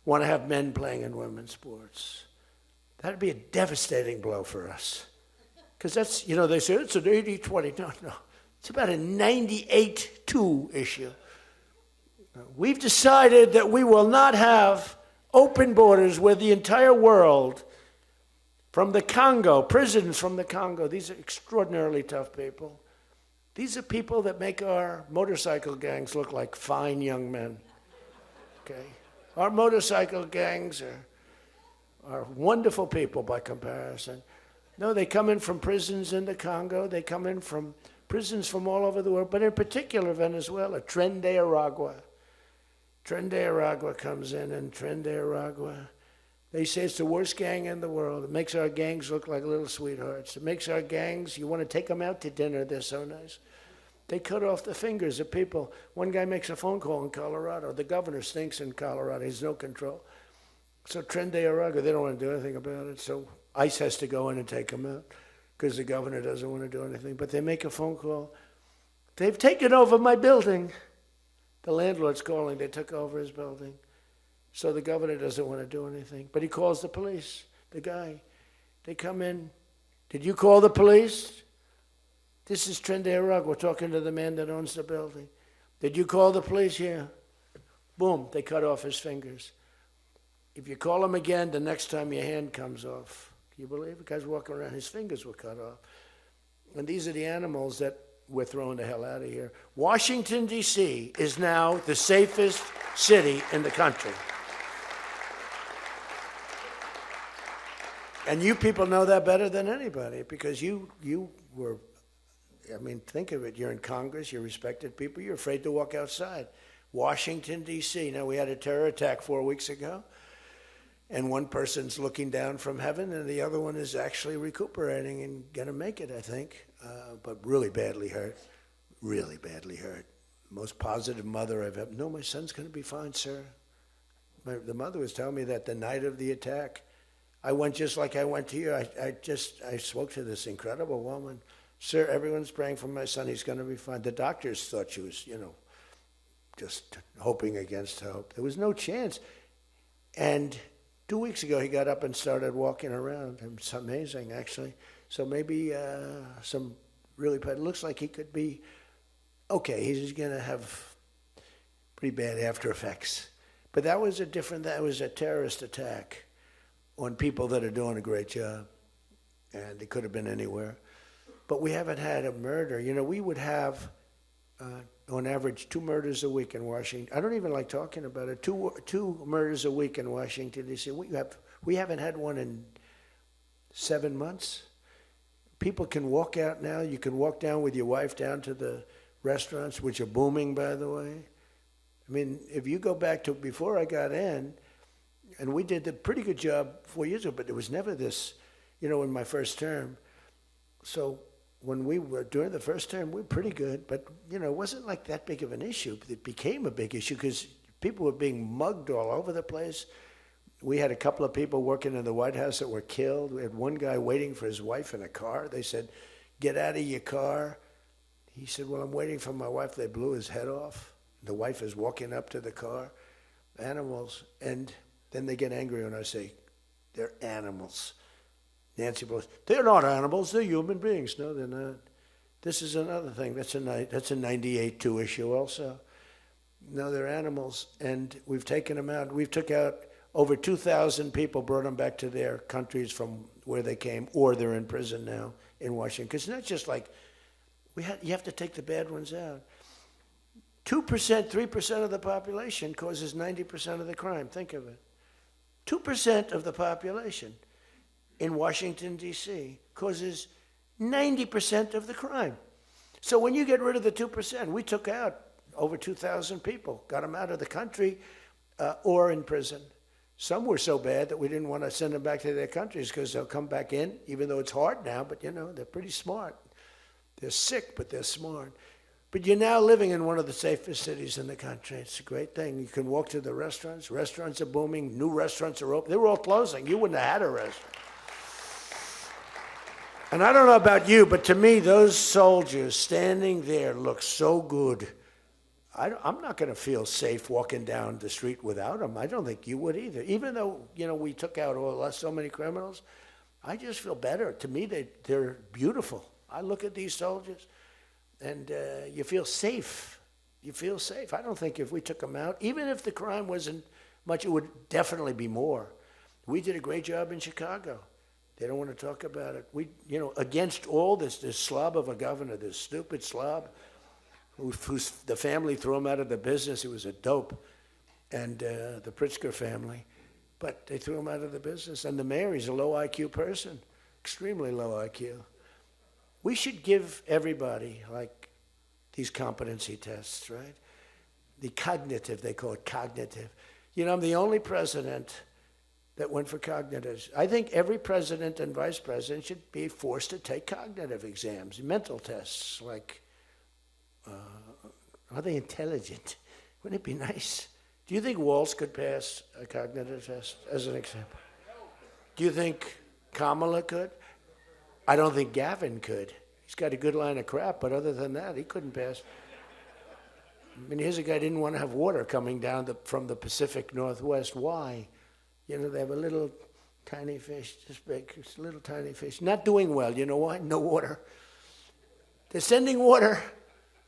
want to have men playing in women's sports. That'd be a devastating blow for us. Because that's, you know, they say it's an 80-20. No. It's about a 98-2 issue. We've decided that we will not have open borders where the entire world, from the Congo, prisons from the Congo, these are extraordinarily tough people. These are people that make our motorcycle gangs look like fine young men. Okay? Our motorcycle gangs are wonderful people by comparison. No, they come in from prisons in the Congo. They come in from prisons from all over the world, but in particular Venezuela. Tren de Aragua. Tren de Aragua comes in, and Tren de Aragua, they say it's the worst gang in the world. It makes our gangs look like little sweethearts. It makes our gangs, you want to take them out to dinner, they're so nice. They cut off the fingers of people. One guy makes a phone call in Colorado. The governor stinks in Colorado. He has no control. So Tren de Aragua, they don't want to do anything about it. So ICE has to go in and take them out because the governor doesn't want to do anything. But they make a phone call. They've taken over my building. The landlord's calling. They took over his building. So the governor doesn't want to do anything. But he calls the police, the guy. They come in. Did you call the police? This is Tren de Aragua. We're talking to the man that owns the building. Did you call the police? Yeah. Boom, they cut off his fingers. If you call him again, the next time your hand comes off. Can you believe it? The guy's walking around, his fingers were cut off. And these are the animals that we're throwing the hell out of here. Washington, D.C. is now the safest city in the country. And you people know that better than anybody because you were, I mean, think of it. You're in Congress. You're respected people. You're afraid to walk outside. Washington, D.C. Now, we had a terror attack 4 weeks ago, and one person's looking down from heaven, and the other one is actually recuperating and going to make it, I think, but really badly hurt, really badly hurt. Most positive mother I've ever. No, my son's going to be fine, sir. The mother was telling me that the night of the attack, I went just like I went to you. I spoke to this incredible woman. Sir, everyone's praying for my son. He's going to be fine. The doctors thought she was, just hoping against hope. There was no chance. And 2 weeks ago, he got up and started walking around. It's amazing, actually. So maybe some really bad. It looks like he could be okay. He's going to have pretty bad after effects. But that was a terrorist attack on people that are doing a great job. And it could have been anywhere. But we haven't had a murder. We would have, on average, 2 murders a week in Washington. I don't even like talking about it. Two murders a week in Washington, D.C. We haven't had one in 7 months. People can walk out now. You can walk down with your wife down to the restaurants, which are booming, by the way. I mean, if you go back to before I got in, and we did a pretty good job 4 years ago, but there was never this, in my first term. So when we were during the first term, we were pretty good, but it wasn't like that big of an issue. It became a big issue because people were being mugged all over the place. We had a couple of people working in the White House that were killed. We had one guy waiting for his wife in a car. They said, "Get out of your car." He said, "Well, I'm waiting for my wife." They blew his head off. The wife is walking up to the car. Animals. And then they get angry when I say, "They're animals." Nancy Pelosi, "They're not animals, they're human beings." No, they're not. This is another thing. That's a 98-2 issue also. No, they're animals, and we've taken them out. We've took out over 2,000 people, brought them back to their countries from where they came, or they're in prison now in Washington. Because it's not just like, you have to take the bad ones out. 2%, 3% of the population causes 90% of the crime. Think of it. 2% of the population in Washington, D.C., causes 90% of the crime. So when you get rid of the 2%, we took out over 2,000 people, got them out of the country or in prison. Some were so bad that we didn't want to send them back to their countries because they'll come back in, even though it's hard now, but they're pretty smart. They're sick, but they're smart. But you're now living in one of the safest cities in the country. It's a great thing. You can walk to the restaurants. Restaurants are booming. New restaurants are open. They were all closing. You wouldn't have had a restaurant. And I don't know about you, but to me, those soldiers standing there look so good. I'm not going to feel safe walking down the street without them. I don't think you would either. Even though, we took out so many criminals, I just feel better. To me, they're beautiful. I look at these soldiers, and you feel safe. You feel safe. I don't think if we took them out, even if the crime wasn't much, it would definitely be more. We did a great job in Chicago. They don't want to talk about it. We, against all this slob of a governor, this stupid slob, who's the family threw him out of the business. He was a dope, and the Pritzker family, but they threw him out of the business. And the mayor, he's a low IQ person, extremely low IQ. We should give everybody like these competency tests, right? The cognitive, they call it cognitive. I'm the only president that went for cognitive. I think every president and vice president should be forced to take cognitive exams, mental tests, like, are they intelligent? Wouldn't it be nice? Do you think Walz could pass a cognitive test, as an example? Do you think Kamala could? I don't think Gavin could. He's got a good line of crap, but other than that, he couldn't pass. I mean, here's a guy who didn't want to have water coming down from the Pacific Northwest. Why? They have a little tiny fish, this big, it's a little tiny fish. Not doing well. You know why? No water. They're sending water.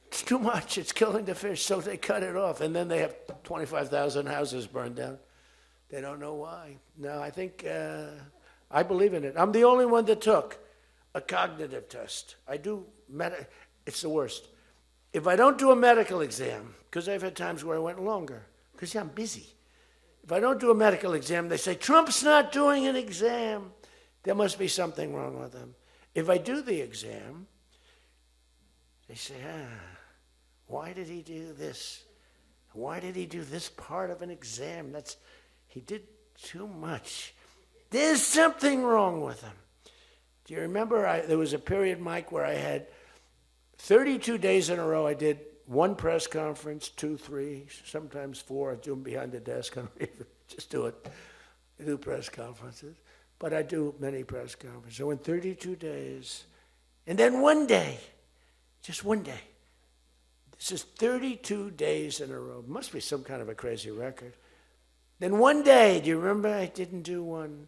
It's too much. It's killing the fish, so they cut it off. And then they have 25,000 houses burned down. They don't know why. No, I think, I believe in it. I'm the only one that took a cognitive test. It's the worst. If I don't do a medical exam, because I've had times where I went longer, because I'm busy. If I don't do a medical exam, they say, Trump's not doing an exam. There must be something wrong with him. If I do the exam, they say, why did he do this? Why did he do this part of an exam? He did too much. There's something wrong with him. Do you remember there was a period, Mike, where I had 32 days in a row I did one press conference, 2, 3, sometimes 4. I do them behind the desk. I don't even just do it. I do press conferences. But I do many press conferences. So in 32 days, and then one day, just one day. This is 32 days in a row. It must be some kind of a crazy record. Then one day, do you remember I didn't do one?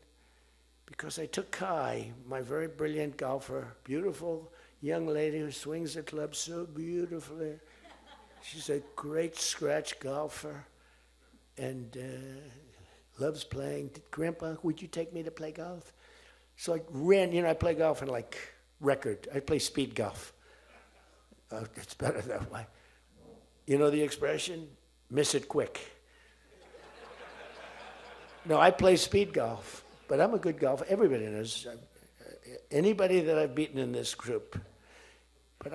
Because I took Kai, my very brilliant golfer, beautiful young lady who swings the club so beautifully. She's a great scratch golfer and loves playing. Grandpa, would you take me to play golf? So I ran, I play golf in record. I play speed golf. It's better that way. You know the expression? Miss it quick. No, I play speed golf, but I'm a good golfer. Everybody knows. Anybody that I've beaten in this group. But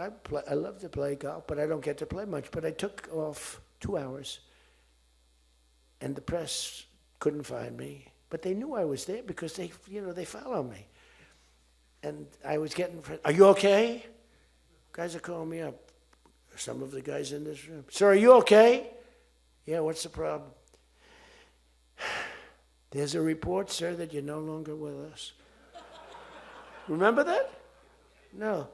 I love to play golf, but I don't get to play much. But I took off 2 hours, and the press couldn't find me. But they knew I was there because they follow me. And I was getting, are you okay? Guys are calling me up. Some of the guys in this room. Sir, are you okay? Yeah, what's the problem? There's a report, sir, that you're no longer with us. Remember that? No.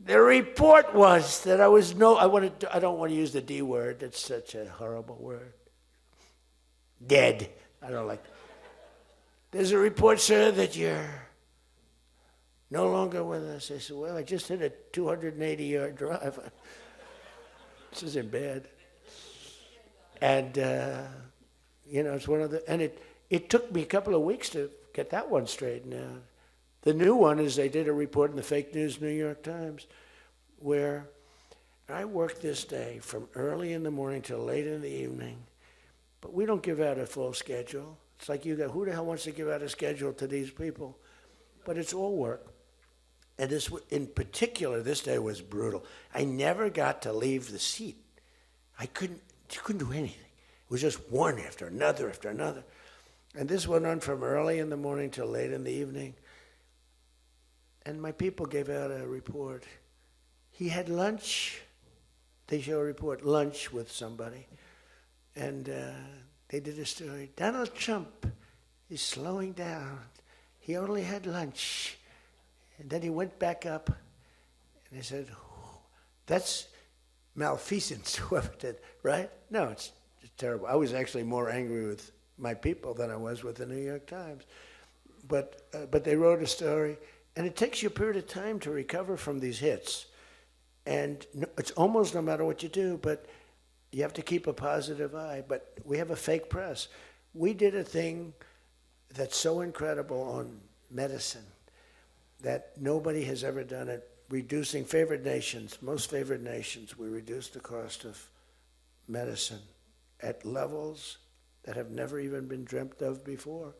The report was that I don't want to use the D word. It's such a horrible word. Dead. I don't like that. There's a report, sir, that you're no longer with us. I said, well, I just hit a 280-yard drive. This isn't bad. And, it's one of the, and it took me a couple of weeks to get that one straightened out. The new one is they did a report in the fake news New York Times where I worked this day from early in the morning till late in the evening, but we don't give out a full schedule. It's like who the hell wants to give out a schedule to these people? But it's all work. And this, in particular, this day was brutal. I never got to leave the seat. I couldn't do anything. It was just one after another after another. And this went on from early in the morning till late in the evening. And my people gave out a report. He had lunch. They show a report, lunch with somebody. And they did a story. Donald Trump is slowing down. He only had lunch. And then he went back up. And they said, that's malfeasance, whoever did, right? No, it's terrible. I was actually more angry with my people than I was with the New York Times. But they wrote a story. And it takes you a period of time to recover from these hits. And it's almost no matter what you do, but you have to keep a positive eye. But we have a fake press. We did a thing that's so incredible on medicine that nobody has ever done it. Reducing favored nations, most favored nations, we reduced the cost of medicine at levels that have never even been dreamt of before.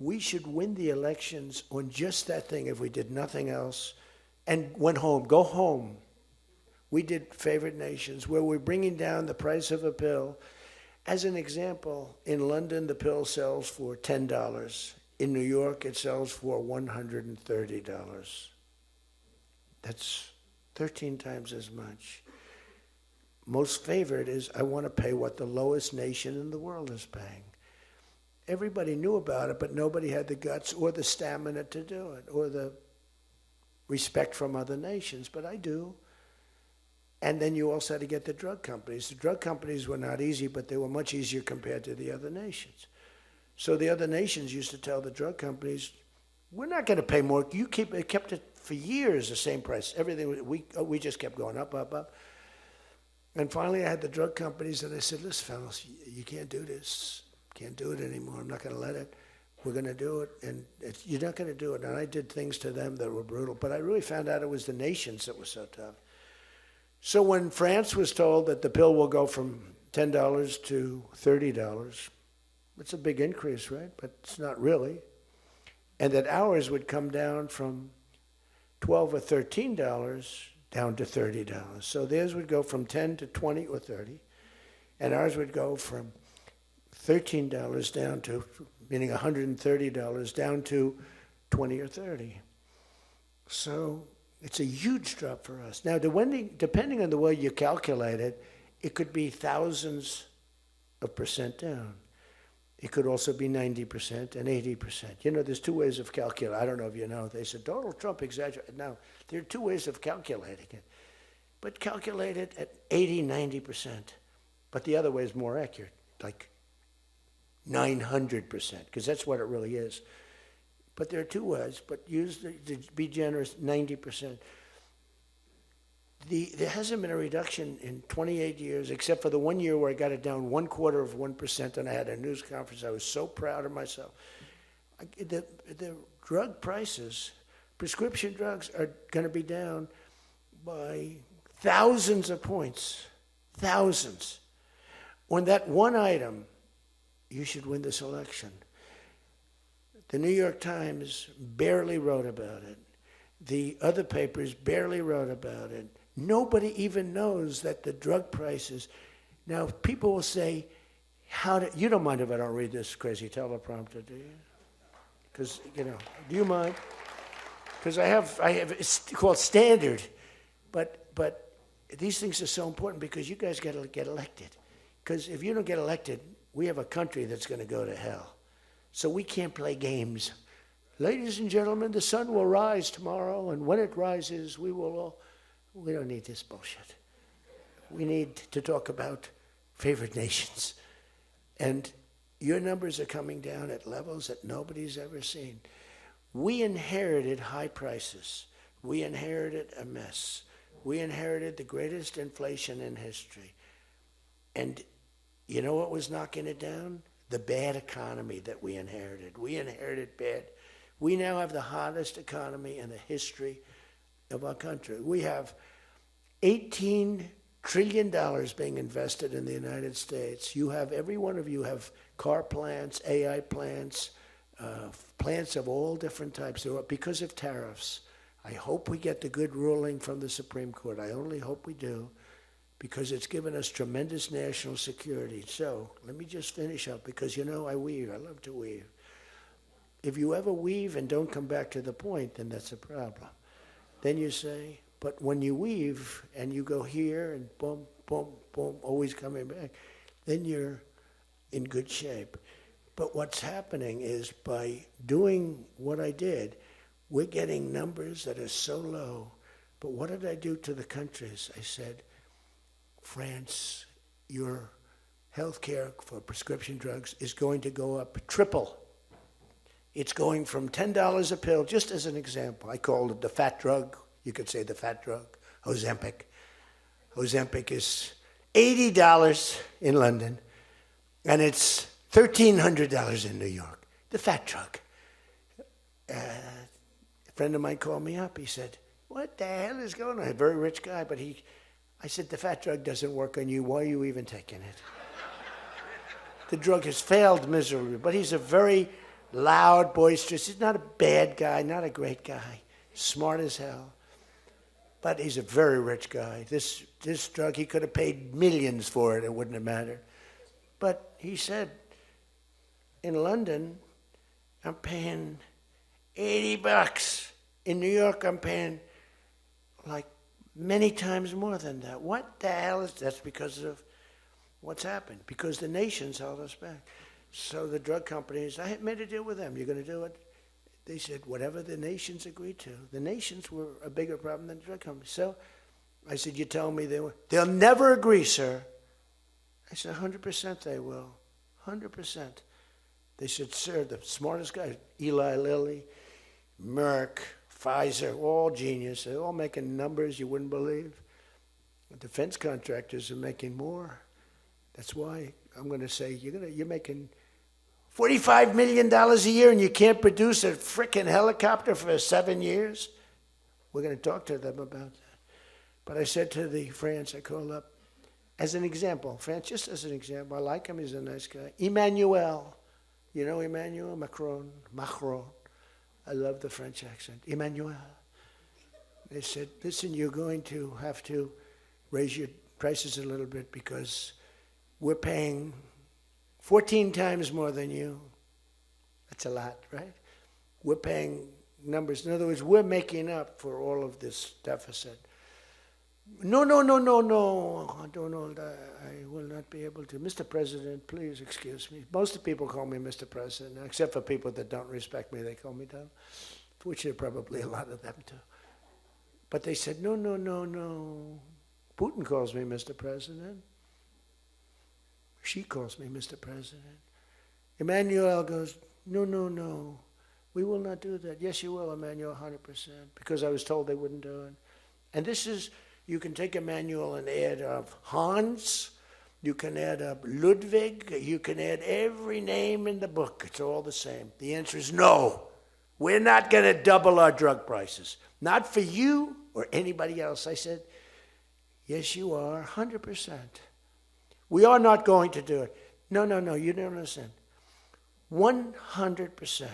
We should win the elections on just that thing if we did nothing else and went home. Go home. We did favored nations where we're bringing down the price of a pill. As an example, in London, the pill sells for $10. In New York, it sells for $130. That's 13 times as much. Most favored is I want to pay what the lowest nation in the world is paying. Everybody knew about it, but nobody had the guts or the stamina to do it, or the respect from other nations, but I do. And then you also had to get the drug companies. The drug companies were not easy, but they were much easier compared to the other nations. So the other nations used to tell the drug companies, we're not going to pay more. It kept it for years the same price. Everything, we just kept going up, up, up. And finally I had the drug companies, and I said, listen, fellas, you can't do this. Can't do it anymore. I'm not going to let it. we're going to do it, and you're not going to do it. And I did things to them that were brutal, but I really found out it was the nations that were so tough. So when France was told that the pill will go from $10 to $30, it's a big increase, right? But it's not really. And that ours would come down from $12 or $13 down to $30. So theirs would go from 10 to 20 or 30, and ours would go from $13 down to, meaning $130, down to 20 or 30. So it's a huge drop for us. Now, depending on the way you calculate it, it could be thousands of percent down. It could also be 90% and 80%. You know, there's two ways of calculating. I don't know if you know. They said, Donald Trump exaggerated. Now, there are two ways of calculating it. But calculate it at 80, 90%. But the other way is more accurate, like 900%, because that's what it really is. But there are two ways, but use, to be generous, 90%. There hasn't been a reduction in 28 years, except for the 1 year where I got it down 1/4%, and I had a news conference. I was so proud of myself. The drug prices, prescription drugs, are going to be down by thousands of points, thousands. On that one item, you should win this election. The New York Times barely wrote about it. The other papers barely wrote about it. Nobody even knows that the drug prices. Now, people will say, you don't mind if I don't read this crazy teleprompter, do you? Because, do you mind? Because I have, it's called standard. But these things are so important because you guys got to get elected. Because if you don't get elected, we have a country that's going to go to hell. So we can't play games. Ladies and gentlemen, the sun will rise tomorrow, and when it rises, we don't need this bullshit. We need to talk about favored nations. And your numbers are coming down at levels that nobody's ever seen. We inherited high prices. We inherited a mess. We inherited the greatest inflation in history. And you know what was knocking it down? The bad economy that we inherited. We inherited bad. We now have the hottest economy in the history of our country. We have $18 trillion being invested in the United States. You have, every one of you have car plants, AI plants, plants of all different types. Because of tariffs. I hope we get the good ruling from the Supreme Court. I only hope we do, because it's given us tremendous national security. So let me just finish up, because I weave. I love to weave. If you ever weave and don't come back to the point, then that's a problem. Then you say, but when you weave and you go here and boom, boom, boom, always coming back, then you're in good shape. But what's happening is, by doing what I did, we're getting numbers that are so low. But what did I do to the countries? I said, France, your health care for prescription drugs is going to go up triple. It's going from $10 a pill, just as an example. I called it the fat drug. You could say the fat drug, Ozempic. Ozempic is $80 in London, and it's $1,300 in New York. The fat drug. A friend of mine called me up. He said, what the hell is going on? A very rich guy, but I said, the fat drug doesn't work on you. Why are you even taking it? The drug has failed miserably, but he's a very loud, boisterous. He's not a bad guy, not a great guy. Smart as hell. But he's a very rich guy. This drug, he could have paid millions for it. It wouldn't have mattered. But he said, in London, I'm paying $80. In New York, I'm paying like many times more than that. What the hell is that? That's because of what's happened. Because the nations held us back. So the drug companies, I had made a deal with them. You're going to do it? They said, whatever the nations agreed to. The nations were a bigger problem than the drug companies. So I said, you tell me they'll never agree, sir. I said, 100% they will. 100%. They said, sir, the smartest guys, Eli Lilly, Merck, Pfizer, all genius. They're all making numbers you wouldn't believe. The defense contractors are making more. That's why I'm going to say, you're making $45 million a year, and you can't produce a frickin' helicopter for 7 years? We're going to talk to them about that. But I said to the France, I called up, as an example, France, just as an example, I like him, he's a nice guy. Emmanuel, you know Emmanuel Macron? I love the French accent. Emmanuel. They said, listen, you're going to have to raise your prices a little bit because we're paying 14 times more than you. That's a lot, right? We're paying numbers. In other words, we're making up for all of this deficit. No, Donald, I will not be able to. Mr. President, please excuse me. Most of the people call me Mr. President, except for people that don't respect me, they call me Donald, which there are probably a lot of them too. But they said, no. Putin calls me Mr. President. She calls me Mr. President. Emmanuel goes, no. We will not do that. Yes, you will, Emmanuel, 100%, because I was told they wouldn't do it. And this is, you can take Emmanuel and add up Hans, you can add up Ludwig, you can add every name in the book. It's all the same. The answer is no. We're not going to double our drug prices. Not for you or anybody else. I said, yes, you are, 100%. We are not going to do it. No, you don't understand. 100%.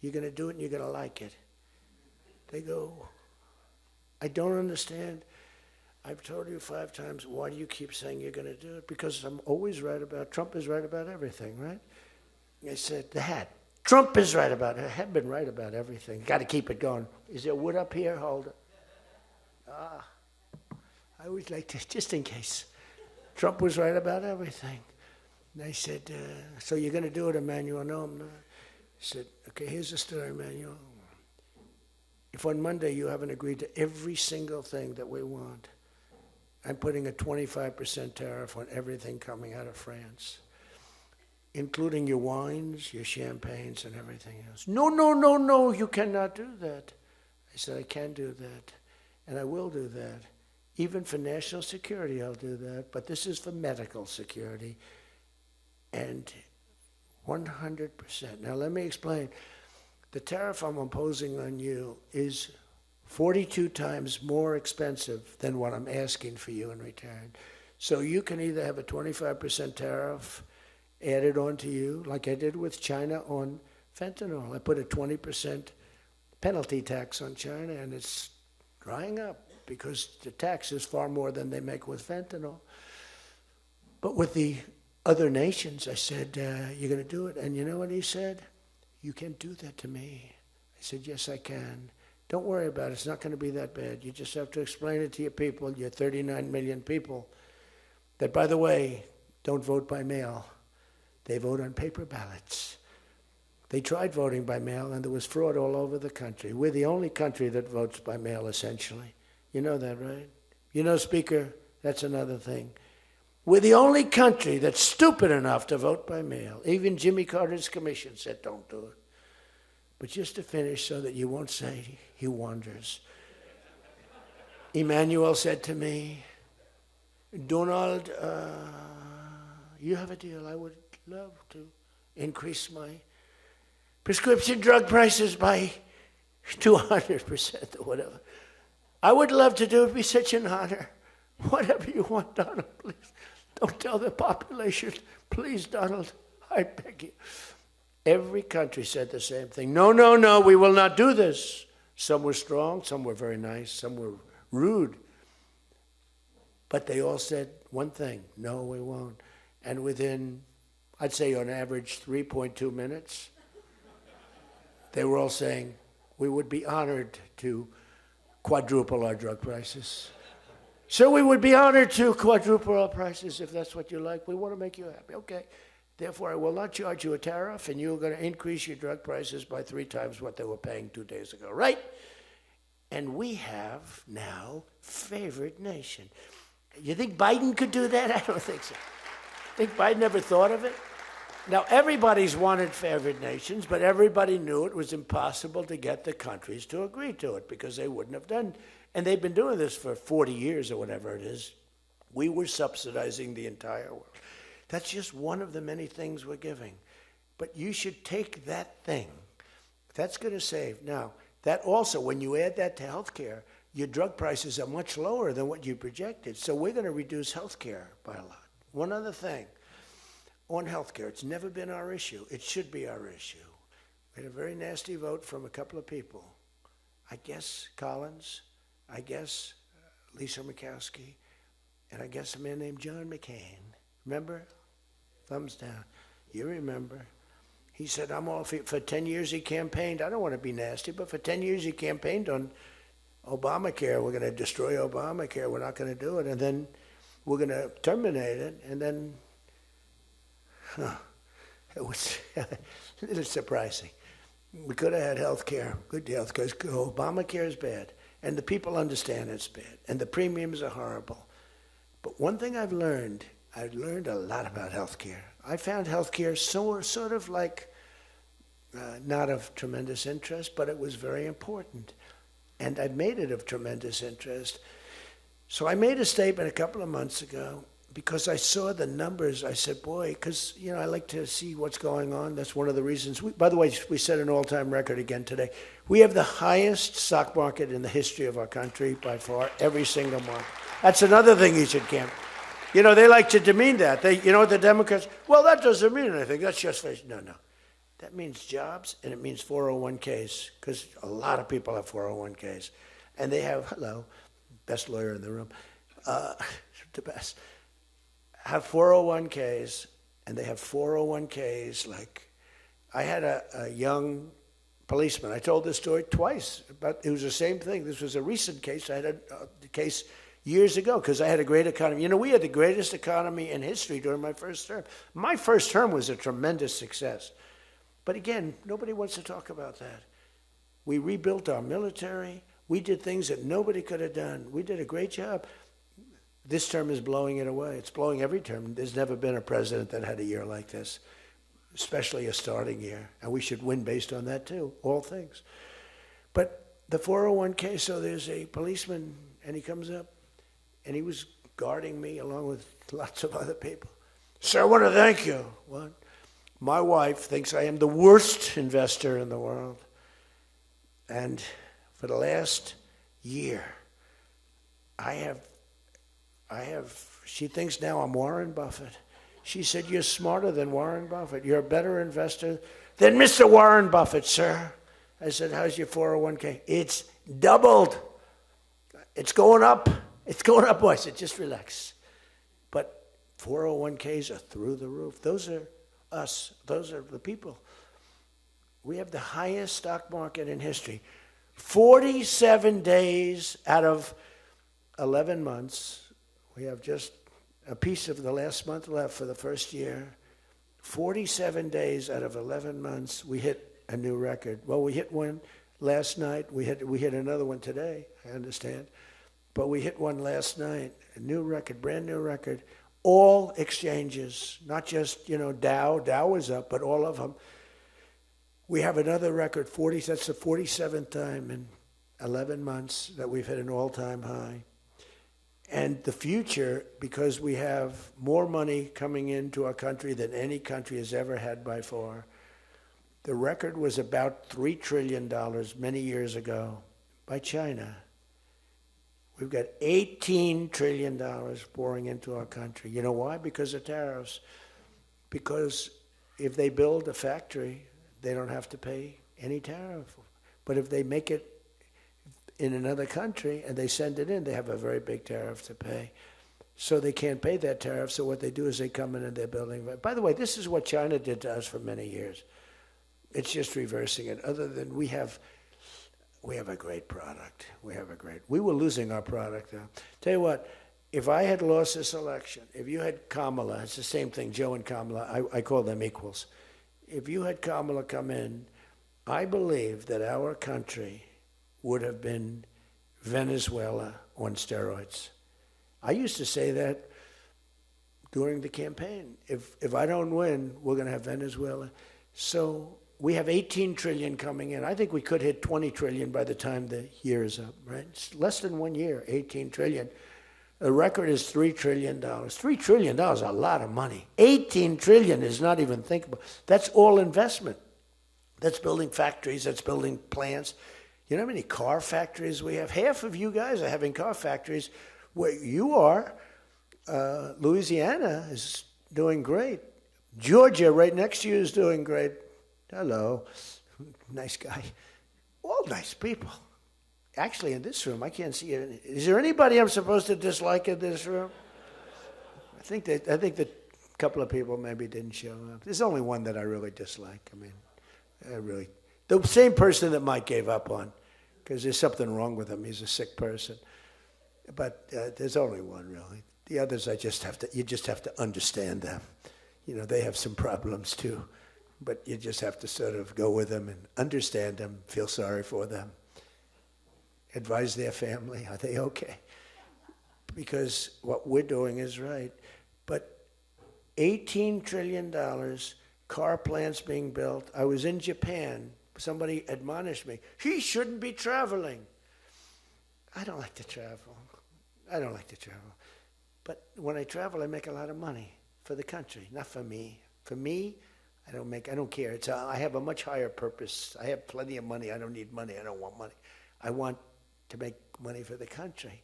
You're going to do it and you're going to like it. They go, I don't understand. I've told you 5 times, why do you keep saying you're going to do it? Because I'm always right about, Trump is right about everything, right? I said, the hat. Trump is right about it. I have been right about everything. Got to keep it going. Is there wood up here? Hold it. I always like to, just in case. Trump was right about everything. And I said, so you're going to do it, Emmanuel? No, I'm not. I said, okay, here's the story, Emmanuel. If on Monday you haven't agreed to every single thing that we want, I'm putting a 25% tariff on everything coming out of France, including your wines, your champagnes, and everything else. No, you cannot do that. I said, I can do that, and I will do that. Even for national security, I'll do that, but this is for medical security, and 100%. Now, let me explain. The tariff I'm imposing on you is 42 times more expensive than what I'm asking for you in return. So you can either have a 25% tariff added on to you, like I did with China on fentanyl. I put a 20% penalty tax on China, and it's drying up because the tax is far more than they make with fentanyl. But with the other nations, I said, you're going to do it. And you know what he said? You can't do that to me. I said, yes, I can. Don't worry about it. It's not going to be that bad. You just have to explain it to your people, your 39 million people, that, by the way, don't vote by mail. They vote on paper ballots. They tried voting by mail, and there was fraud all over the country. We're the only country that votes by mail, essentially. You know that, right? You know, Speaker, that's another thing. We're the only country that's stupid enough to vote by mail. Even Jimmy Carter's commission said, don't do it. But just to finish so that you won't say he wanders. Emmanuel said to me, Donald, you have a deal. I would love to increase my prescription drug prices by 200% or whatever. I would love to do it. It'd be such an honor. Whatever you want, Donald, please. Don't tell the population. Please, Donald, I beg you. Every country said the same thing. No, we will not do this. Some were strong, some were very nice, some were rude. But they all said one thing, no, we won't. And within, I'd say on average, 3.2 minutes, they were all saying, we would be honored to quadruple our drug prices. So we would be honored to quadruple our prices if that's what you like. We want to make you happy. Okay. Therefore, I will not charge you a tariff, and you're going to increase your drug prices by 3 times what they were paying 2 days ago, right? And we have now favored nation. You think Biden could do that? I don't think so. Think Biden ever thought of it? Now, everybody's wanted favored nations, but everybody knew it was impossible to get the countries to agree to it because they wouldn't have done. And they've been doing this for 40 years or whatever it is. We were subsidizing the entire world. That's just one of the many things we're giving. But you should take that thing. That's going to save. Now, that also, when you add that to healthcare, your drug prices are much lower than what you projected. So we're going to reduce healthcare by a lot. One other thing. On healthcare, it's never been our issue. It should be our issue. We had a very nasty vote from a couple of people. I guess Collins, I guess Lisa Murkowski, and I guess a man named John McCain. Remember? Thumbs down. You remember. He said, I'm all for 10 years he campaigned. I don't want to be nasty, but for 10 years he campaigned on Obamacare. We're going to destroy Obamacare. We're not going to do it. And then we're going to terminate it. And then, it was a little surprising. We could have had health care, good health care. Obamacare is bad. And the people understand it's bad. And the premiums are horrible. But one thing I've learned a lot about health care. I found health care sort of like not of tremendous interest, but it was very important. And I made it of tremendous interest. So I made a statement a couple of months ago because I saw the numbers. I said, boy, because, I like to see what's going on. That's one of the reasons. By the way, we set an all-time record again today. We have the highest stock market in the history of our country by far, every single month. That's another thing you should camp. They like to demean that. The Democrats, well, that doesn't mean anything. That's just, no. That means jobs, and it means 401ks, because a lot of people have 401ks. And they have, best lawyer in the room, the best, have 401ks, and they have 401ks like, I had a young policeman. I told this story twice, but it was the same thing. This was a recent case. I had a case years ago because I had a great economy. We had the greatest economy in history during my first term. My first term was a tremendous success. But again, nobody wants to talk about that. We rebuilt our military. We did things that nobody could have done. We did a great job. This term is blowing it away. It's blowing every term. There's never been a president that had a year like this, especially a starting year. And we should win based on that too, all things. But the 401k, so there's a policeman, and he comes up, and he was guarding me along with lots of other people. Sir, I want to thank you. What? My wife thinks I am the worst investor in the world. And for the last year, she thinks now I'm Warren Buffett. She said, you're smarter than Warren Buffett. You're a better investor than Mr. Warren Buffett, sir. I said, how's your 401k? It's doubled. It's going up. It's going up. I said, just relax. But 401ks are through the roof. Those are us. Those are the people. We have the highest stock market in history. 47 days out of 11 months. We have just a piece of the last month left for the first year. 47 days out of 11 months, we hit a new record. Well, we hit one last night. We hit another one today, I understand. But we hit one last night, a new record, brand new record. All exchanges, not just, Dow. Dow was up, but all of them. We have another record, that's the 47th time in 11 months that we've hit an all-time high. And the future, because we have more money coming into our country than any country has ever had by far. The record was about $3 trillion many years ago by China. We've got $18 trillion pouring into our country. You know why? Because of tariffs. Because if they build a factory, they don't have to pay any tariff. But if they make it in another country and they send it in, they have a very big tariff to pay. So they can't pay that tariff, so what they do is they come in and they're building. By the way, this is what China did to us for many years. It's just reversing it. Other than we have a great product. We were losing our product though. Tell you what, if I had lost this election, if you had Kamala, it's the same thing, Joe and Kamala, I call them equals. If you had Kamala come in, I believe that our country would have been Venezuela on steroids. I used to say that during the campaign. If I don't win, we're going to have Venezuela. So we have 18 trillion coming in. I think we could hit 20 trillion by the time the year is up, right? It's less than 1 year, 18 trillion. The record is $3 trillion. $3 trillion is a lot of money. 18 trillion is not even thinkable. That's all investment. That's building factories, that's building plants. You know how many car factories we have? Half of you guys are having car factories where you are. Louisiana is doing great. Georgia, right next to you, is doing great. Hello. Nice guy. All nice people. Actually, in this room, I can't see it. Is there anybody I'm supposed to dislike in this room? I think that a couple of people maybe didn't show up. There's only one that I really dislike. I mean, the same person that Mike gave up on, because there's something wrong with him. He's a sick person. But there's only one, really. The others, you just have to understand them. You know, they have some problems too. But you just have to sort of go with them and understand them, feel sorry for them. Advise their family, are they okay? Because what we're doing is right. But $18 trillion, car plants being built. I was in Japan. Somebody admonished me, he shouldn't be traveling. I don't like to travel. But when I travel, I make a lot of money for the country, not for me. For me, I don't care. I have a much higher purpose. I have plenty of money. I don't need money. I don't want money. I want to make money for the country.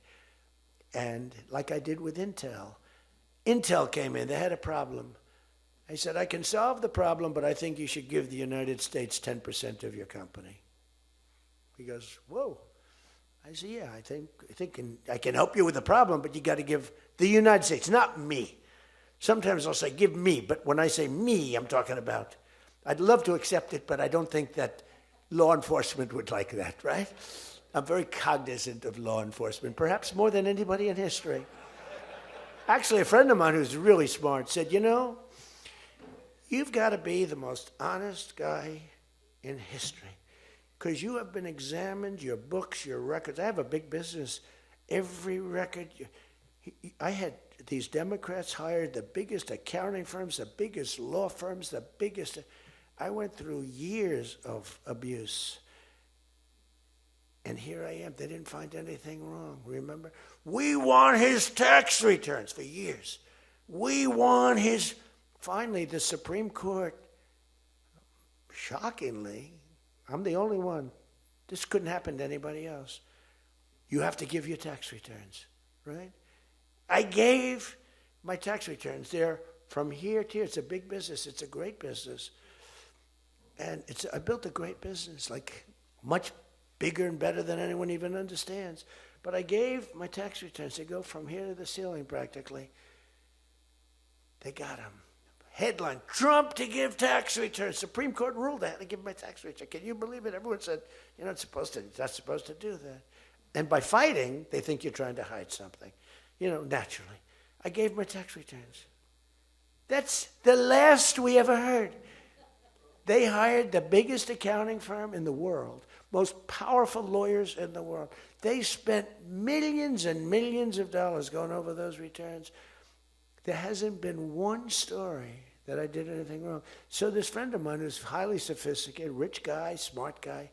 And like I did with Intel. Intel came in, they had a problem. I said, I can solve the problem, but I think you should give the United States 10% of your company. He goes, whoa. I said, yeah, I think I can help you with the problem, but you got to give the United States, not me. Sometimes I'll say, give me, but when I say me, I'm talking about, I'd love to accept it, but I don't think that law enforcement would like that, right? I'm very cognizant of law enforcement, perhaps more than anybody in history. Actually, a friend of mine who's really smart said, you know, you've got to be the most honest guy in history because you have been examined, your books, your records. I have a big business. Every record, I had these Democrats hired the biggest accounting firms, the biggest law firms, the biggest. I went through years of abuse. And here I am. They didn't find anything wrong, remember? We want his tax returns for years. We want his... Finally, the Supreme Court, shockingly, I'm the only one. This couldn't happen to anybody else. You have to give your tax returns, right? I gave my tax returns. They're from here to here. It's a big business. It's a great business. And I built a great business, like much bigger and better than anyone even understands. But I gave my tax returns. They go from here to the ceiling practically. They got them. Headline, Trump to give tax returns. Supreme Court ruled I had to give my tax return. Can you believe it? Everyone said, you're not supposed to do that. And by fighting, they think you're trying to hide something. You know, naturally. I gave my tax returns. That's the last we ever heard. They hired the biggest accounting firm in the world, most powerful lawyers in the world. They spent millions and millions of dollars going over those returns. There hasn't been one story that I did anything wrong. So this friend of mine who's highly sophisticated, rich guy, smart guy,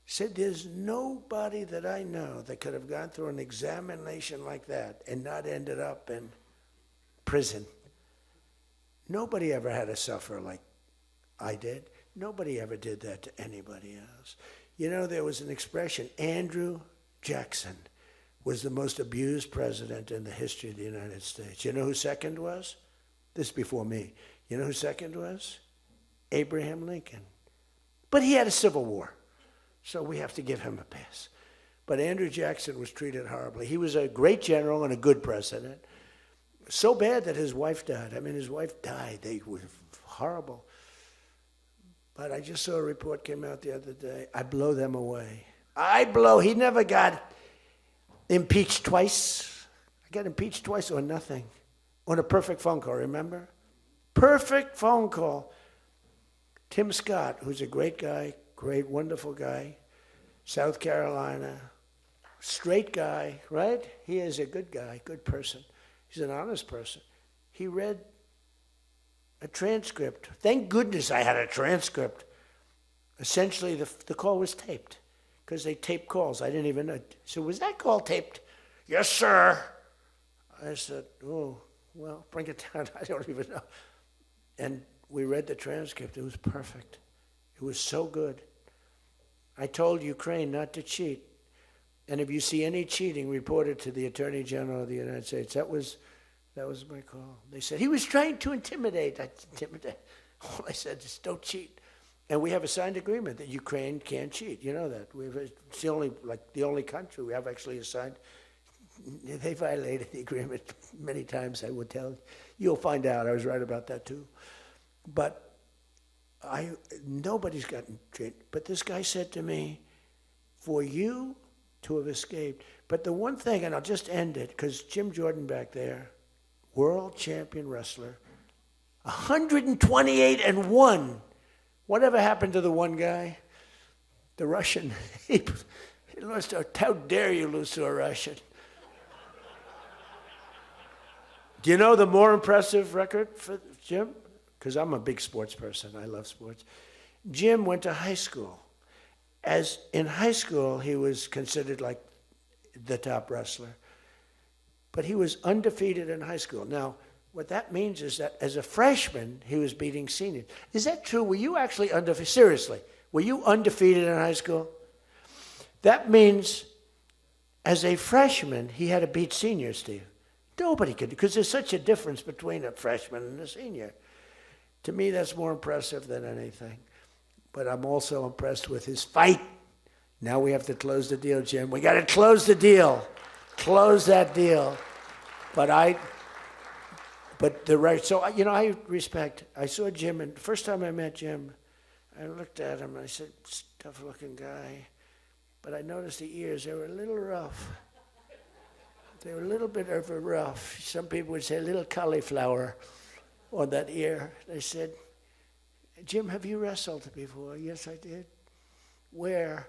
said there's nobody that I know that could have gone through an examination like that and not ended up in prison. Nobody ever had to suffer like I did. Nobody ever did that to anybody else. You know, there was an expression, Andrew Jackson was the most abused president in the history of the United States. You know who second was? This is before me. You know who second was? Abraham Lincoln. But he had a civil war, so we have to give him a pass. But Andrew Jackson was treated horribly. He was a great general and a good president. So bad that his wife died. I mean, his wife died. They were horrible. But I just saw a report came out the other day. I blow them away. He never got impeached twice. I got impeached twice or nothing. On a perfect phone call, remember? Perfect phone call. Tim Scott, who's a great guy, great, wonderful guy, South Carolina, straight guy, right? He is a good guy, good person. He's an honest person. He read a transcript. Thank goodness I had a transcript. Essentially, the call was taped because they tape calls. I didn't even know. So was that call taped? Yes, sir. I said, oh, well, bring it down. I don't even know. And we read the transcript. It was perfect. It was so good. I told Ukraine not to cheat. And if you see any cheating, report it to the Attorney General of the United States. That was my call. They said, he was trying to intimidate. All I said is, don't cheat. And we have a signed agreement that Ukraine can't cheat. You know that. It's the only country we have actually signed. They violated the agreement many times, I would tell you. You'll find out. I was right about that too. But nobody's gotten cheated. But this guy said to me, for you to have escaped. But the one thing, and I'll just end it, because Jim Jordan back there, world champion wrestler, 128-1. Whatever happened to the one guy? The Russian. He lost to, how dare you lose to a Russian? Do you know the more impressive record for Jim? Because I'm a big sports person. I love sports. Jim went to high school. As in high school, he was considered like the top wrestler. But he was undefeated in high school. Now, what that means is that as a freshman, he was beating seniors. Is that true? Were you actually undefeated? Seriously, were you undefeated in high school? That means as a freshman, he had to beat seniors, Steve. Nobody could, because there's such a difference between a freshman and a senior. To me, that's more impressive than anything. But I'm also impressed with his fight. Now we have to close the deal, Jim. We got to close the deal. Close that deal. I saw Jim, and the first time I met Jim, I looked at him, and I said, tough-looking guy. But I noticed the ears, they were a little rough. They were a little bit of a rough. Some people would say a little cauliflower on that ear. They said, Jim, have you wrestled before? Yes, I did. Where?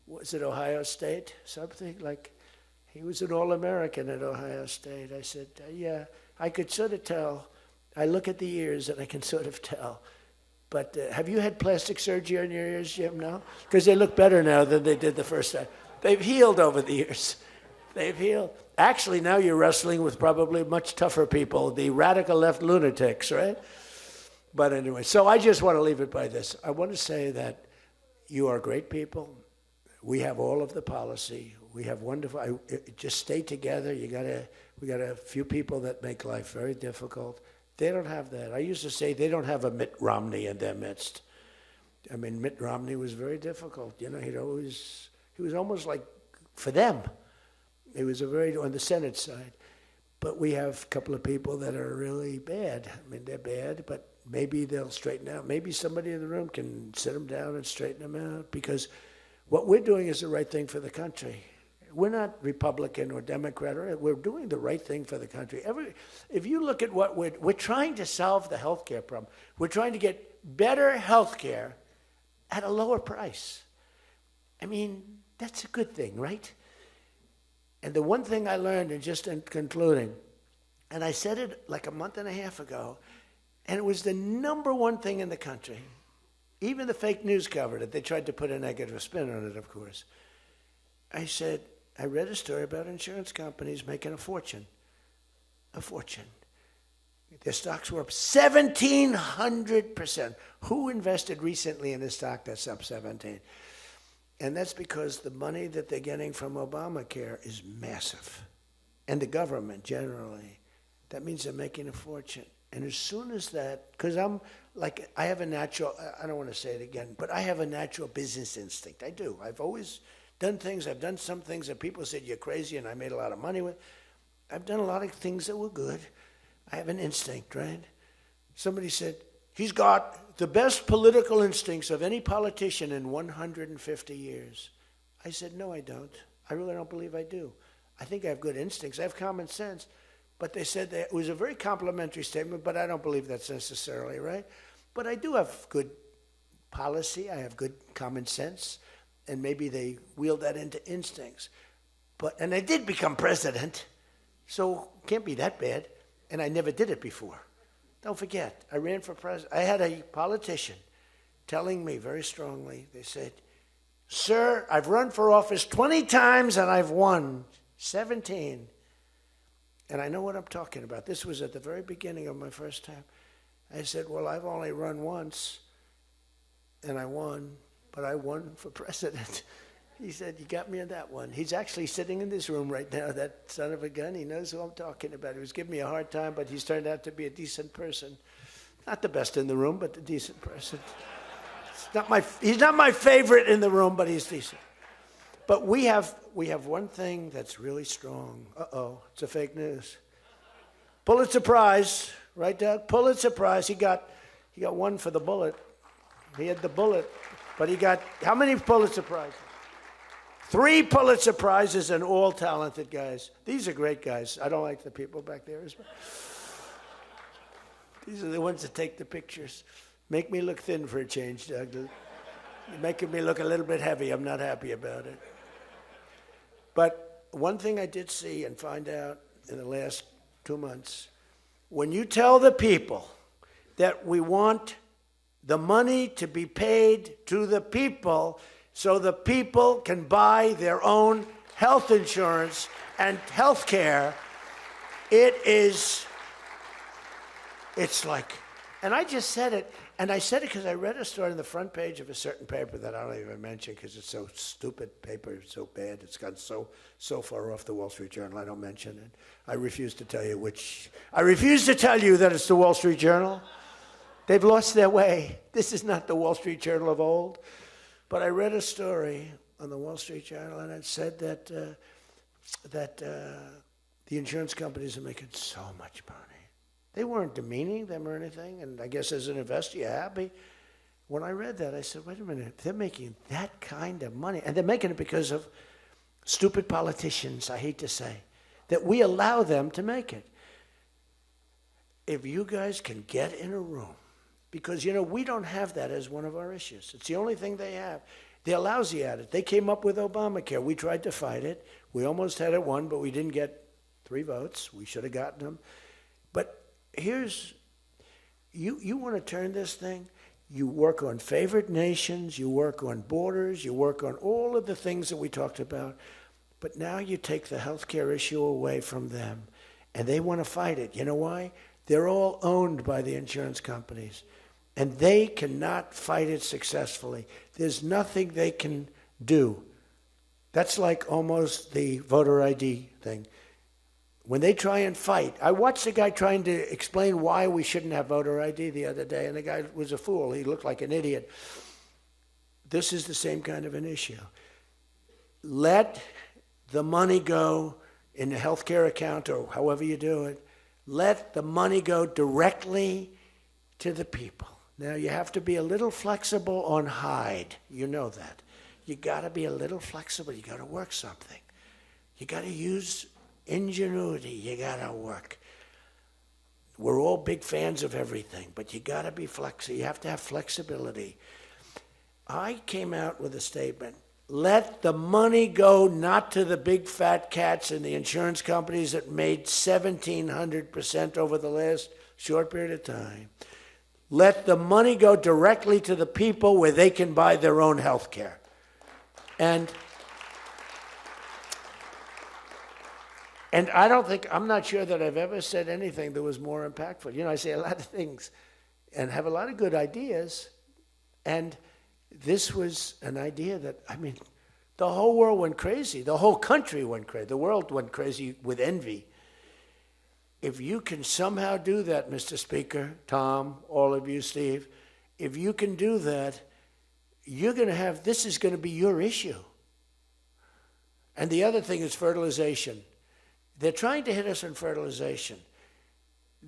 Was it Ohio State? Something like, he was an All-American at Ohio State. I said, yeah, I could sort of tell. I look at the ears and I can sort of tell. But have you had plastic surgery on your ears, Jim, now? Because they look better now than they did the first time. They've healed over the years. They've healed. Actually, now you're wrestling with probably much tougher people, the radical left lunatics, right? But anyway, so I just want to leave it by this. I want to say that you are great people. We have all of the policy. We have wonderful, just stay together. We got a few people that make life very difficult. They don't have that. I used to say they don't have a Mitt Romney in their midst. I mean, Mitt Romney was very difficult. You know, he was almost like, for them, he was on the Senate side. But we have a couple of people that are really bad. I mean, they're bad, but maybe they'll straighten out. Maybe somebody in the room can sit them down and straighten them out, because what we're doing is the right thing for the country. We're not Republican or Democrat. We're doing the right thing for the country. If you look at what we're trying to solve the health care problem. We're trying to get better health care at a lower price. I mean, that's a good thing, right? And the one thing I learned, and just in concluding, and I said it like a month and a half ago, and it was the number one thing in the country. Even the fake news covered it. They tried to put a negative spin on it, of course. I said, I read a story about insurance companies making a fortune. A fortune. Their stocks were up 1,700%. Who invested recently in a stock that's up 17? And that's because the money that they're getting from Obamacare is massive. And the government generally. That means they're making a fortune. And as soon as that, because I have a natural, I don't want to say it again, but I have a natural business instinct. I do. I've always done things. I've done some things that people said you're crazy and I made a lot of money with. I've done a lot of things that were good. I have an instinct, right? Somebody said, he's got the best political instincts of any politician in 150 years. I said, no, I don't. I really don't believe I do. I think I have good instincts. I have common sense. But they said that it was a very complimentary statement, but I don't believe that's necessarily right. But I do have good policy. I have good common sense. And maybe they wheeled that into instincts. And I did become president, so can't be that bad. And I never did it before. Don't forget, I ran for president. I had a politician telling me very strongly, they said, sir, I've run for office 20 times and I've won. 17. And I know what I'm talking about. This was at the very beginning of my first term. I said, well, I've only run once, and I won, but I won for president. He said, you got me on that one. He's actually sitting in this room right now, that son of a gun. He knows who I'm talking about. He was giving me a hard time, but he's turned out to be a decent person. Not the best in the room, but a decent person. He's not my favorite in the room, but he's decent. But we have one thing that's really strong. Uh-oh, it's a fake news. Pulitzer Prize, right, Doug? Pulitzer Prize. He got one for the bullet. He had the bullet, but he got how many Pulitzer Prizes? 3 Pulitzer Prizes, and all talented guys. These are great guys. I don't like the people back there as well. These are the ones that take the pictures. Make me look thin for a change, Doug. You're making me look a little bit heavy. I'm not happy about it. But one thing I did see and find out in the last 2 months, when you tell the people that we want the money to be paid to the people so the people can buy their own health insurance and health care, it's like, and I just said it, and I said it because I read a story on the front page of a certain paper that I don't even mention because it's so stupid paper, it's so bad, it's gone so far off the Wall Street Journal, I don't mention it. I refuse to tell you that it's the Wall Street Journal. They've lost their way. This is not the Wall Street Journal of old. But I read a story on the Wall Street Journal, and it said that the insurance companies are making so much money. They weren't demeaning them or anything, and I guess as an investor, you're happy. When I read that, I said, wait a minute, they're making that kind of money, and they're making it because of stupid politicians, I hate to say, that we allow them to make it. If you guys can get in a room, because, we don't have that as one of our issues. It's the only thing they have. They're lousy at it. They came up with Obamacare. We tried to fight it. We almost had it won, but we didn't get 3 votes. We should have gotten them. But here's, you want to turn this thing, you work on favored nations, you work on borders, you work on all of the things that we talked about, but now you take the healthcare issue away from them, and they want to fight it. You know why? They're all owned by the insurance companies, and they cannot fight it successfully. There's nothing they can do. That's like almost the voter ID thing. When they try and fight, I watched a guy trying to explain why we shouldn't have voter ID the other day, and the guy was a fool. He looked like an idiot. This is the same kind of an issue. Let the money go in the healthcare account or however you do it. Let the money go directly to the people. Now, you have to be a little flexible on Hyde. You know that. You got to be a little flexible. You got to work something. You got to use ingenuity. You got to work. We're all big fans of everything, but you got to be flexible. You have to have flexibility. I came out with a statement. Let the money go not to the big fat cats and the insurance companies that made 1,700% over the last short period of time. Let the money go directly to the people where they can buy their own health care. And I'm not sure that I've ever said anything that was more impactful. I say a lot of things and have a lot of good ideas. And this was an idea that, the whole world went crazy. The whole country went crazy. The world went crazy with envy. If you can somehow do that, Mr. Speaker, Tom, all of you, Steve, if you can do that, this is going to be your issue. And the other thing is fertilization. They're trying to hit us on fertilization.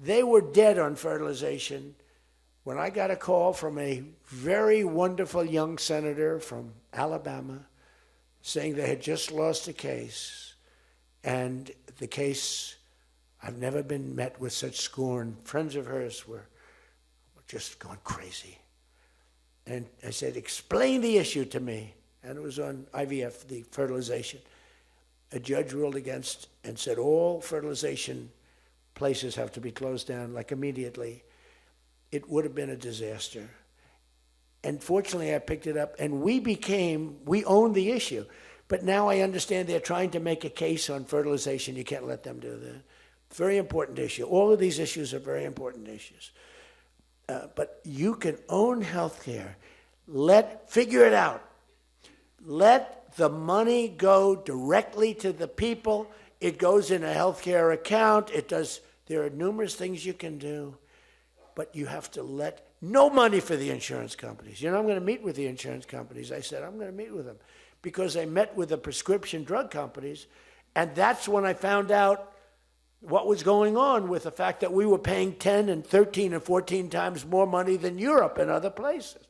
They were dead on fertilization when I got a call from a very wonderful young senator from Alabama saying they had just lost a case. And the case, I've never been met with such scorn. Friends of hers were just going crazy. And I said, explain the issue to me. And it was on IVF, the fertilization. A judge ruled against and said all fertilization places have to be closed down, like immediately. It would have been a disaster. And fortunately, I picked it up, and we owned the issue. But now I understand they're trying to make a case on fertilization. You can't let them do that. Very important issue. All of these issues are very important issues. But you can own health care. Figure it out. Let the money go directly to the people. It goes in a health care account. There are numerous things you can do. But you have to let no money for the insurance companies. I'm going to meet with the insurance companies. I said, I'm going to meet with them. Because I met with the prescription drug companies, and that's when I found out what was going on with the fact that we were paying 10 and 13 and 14 times more money than Europe and other places.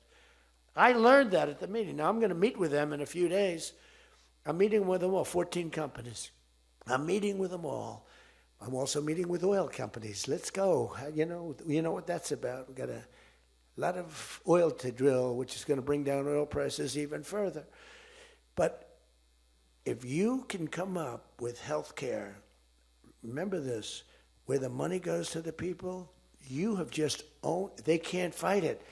I learned that at the meeting. Now I'm going to meet with them in a few days. I'm meeting with them all, 14 companies. I'm meeting with them all. I'm also meeting with oil companies. Let's go. You know what that's about. We've got a lot of oil to drill, which is going to bring down oil prices even further. But if you can come up with health care, remember this, where the money goes to the people, you have just owned, they can't fight it.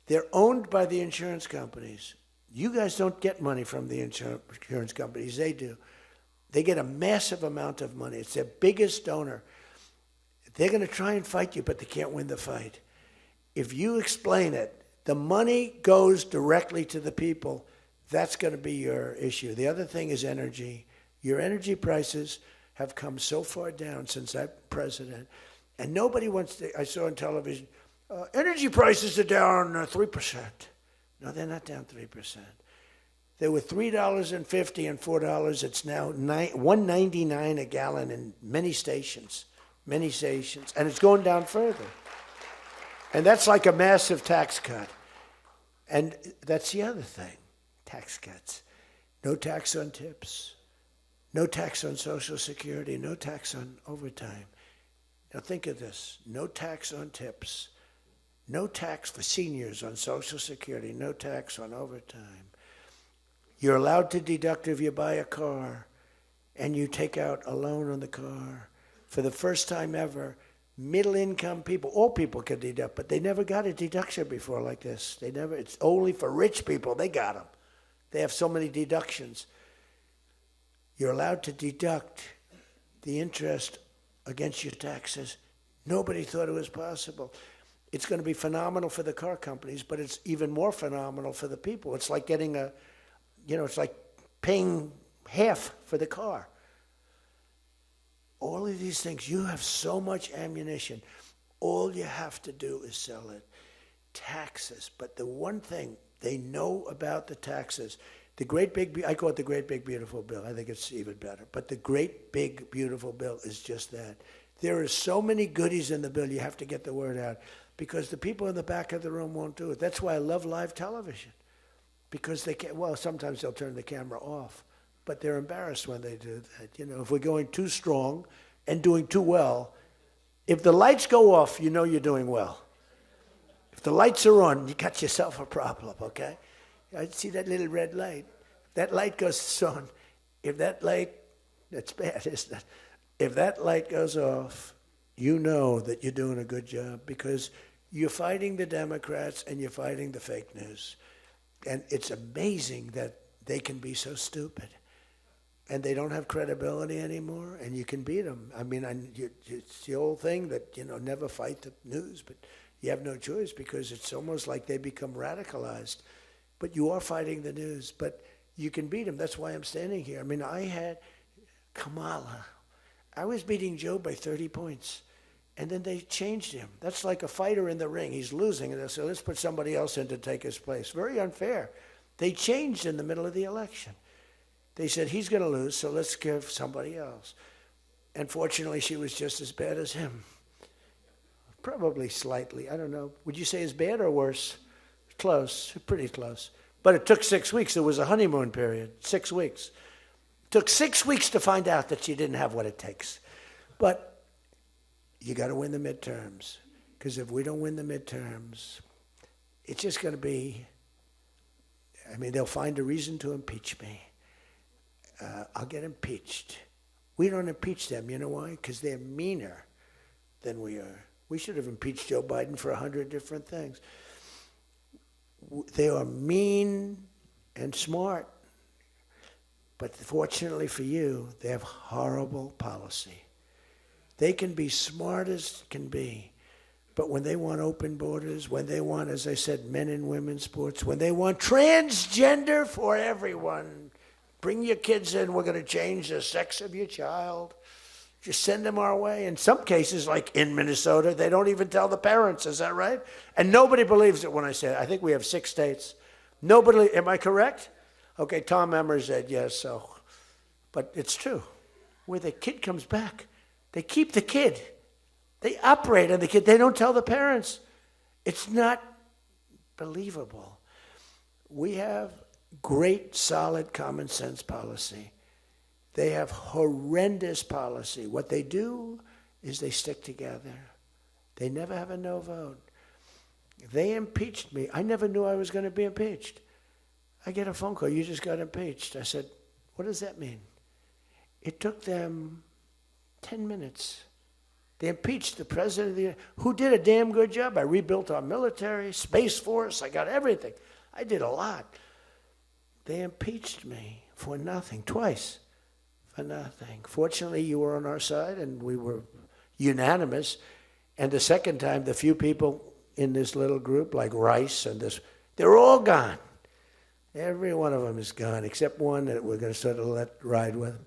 They're owned by the insurance companies. You guys don't get money from the insurance companies, they do. They get a massive amount of money. It's their biggest donor. They're going to try and fight you, but they can't win the fight. If you explain it, the money goes directly to the people. That's going to be your issue. The other thing is energy. Your energy prices have come so far down since I'm president. And nobody wants to, I saw on television, energy prices are down 3%. No, they're not down 3%. They were $3.50 and $4. It's now $1.99 a gallon in many stations. And it's going down further. And that's like a massive tax cut. And that's the other thing. Tax cuts. No tax on tips. No tax on Social Security. No tax on overtime. Now think of this. No tax on tips. No tax for seniors on Social Security. No tax on overtime. You're allowed to deduct if you buy a car and you take out a loan on the car. For the first time ever, middle-income people, all people can deduct, but they never got a deduction before like this. It's only for rich people. They got them. They have so many deductions. You're allowed to deduct the interest against your taxes. Nobody thought it was possible. It's going to be phenomenal for the car companies, but it's even more phenomenal for the people. It's like getting it's like paying half for the car. All of these things, you have so much ammunition. All you have to do is sell it. Taxes. But the one thing they know about the taxes, I call it the great big beautiful bill. I think it's even better. But the great big beautiful bill is just that. There are so many goodies in the bill, you have to get the word out. Because the people in the back of the room won't do it. That's why I love live television. Because they can't, sometimes they'll turn the camera off. But they're embarrassed when they do that. If we're going too strong and doing too well, if the lights go off, you're doing well. If the lights are on, you got yourself a problem, okay? I see that little red light. That light goes on. If that light, that's bad, isn't it? If that light goes off, you know that you're doing a good job because you're fighting the Democrats and you're fighting the fake news. And it's amazing that they can be so stupid. And they don't have credibility anymore, and you can beat them. I mean, it's the old thing that, never fight the news, but you have no choice because it's almost like they become radicalized. But you are fighting the news, but you can beat them. That's why I'm standing here. I mean, I had Kamala. I was beating Joe by 30 points, and then they changed him. That's like a fighter in the ring. He's losing, and they said, let's put somebody else in to take his place. Very unfair. They changed in the middle of the election. They said, he's going to lose, so let's give somebody else. And fortunately, she was just as bad as him. Probably slightly. I don't know. Would you say as bad or worse? Close. Pretty close. But it took 6 weeks. There was a honeymoon period. 6 weeks. It took 6 weeks to find out that she didn't have what it takes. But you got to win the midterms. Because if we don't win the midterms, it's just going to be, they'll find a reason to impeach me. I'll get impeached. We don't impeach them. You know why? Because they're meaner than we are. We should have impeached Joe Biden for 100 different things. They are mean and smart, But fortunately for you, they have horrible policy. They can be smart as can be, but when they want open borders, when they want, as I said, men and women sports, when they want transgender for everyone, bring your kids in, we're going to change the sex of your child. Just send them our way. In some cases, like in Minnesota, they don't even tell the parents. Is that right? And nobody believes it when I say it. I think we have 6 states. Nobody, am I correct? Okay, Tom Emmer said yes, so. But it's true. Where the kid comes back, they keep the kid. They operate on the kid. They don't tell the parents. It's not believable. We have great, solid common sense policy. They have horrendous policy. What they do is they stick together. They never have a no vote. They impeached me. I never knew I was going to be impeached. I get a phone call, you just got impeached. I said, what does that mean? It took them 10 minutes. They impeached the president of the, who did a damn good job. I rebuilt our military, Space Force, I got everything. I did a lot. They impeached me for nothing, twice, for nothing. Fortunately, you were on our side, and we were unanimous. And the second time, the few people in this little group, like Rice and this, they're all gone. Every one of them is gone, except one that we're going to sort of let ride with.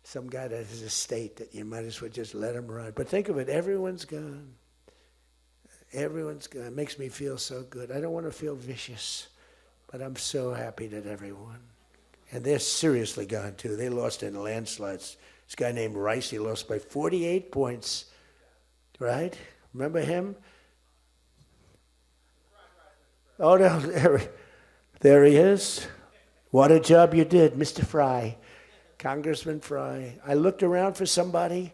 Some guy that has a state that you might as well just let him ride. But think of it, everyone's gone. Everyone's gone. It makes me feel so good. I don't want to feel vicious, but I'm so happy that everyone. And they're seriously gone, too. They lost in landslides. This guy named Rice, he lost by 48 points, right? Remember him? Oh, no, there he is. What a job you did, Mr. Fry, Congressman Fry. I looked around for somebody.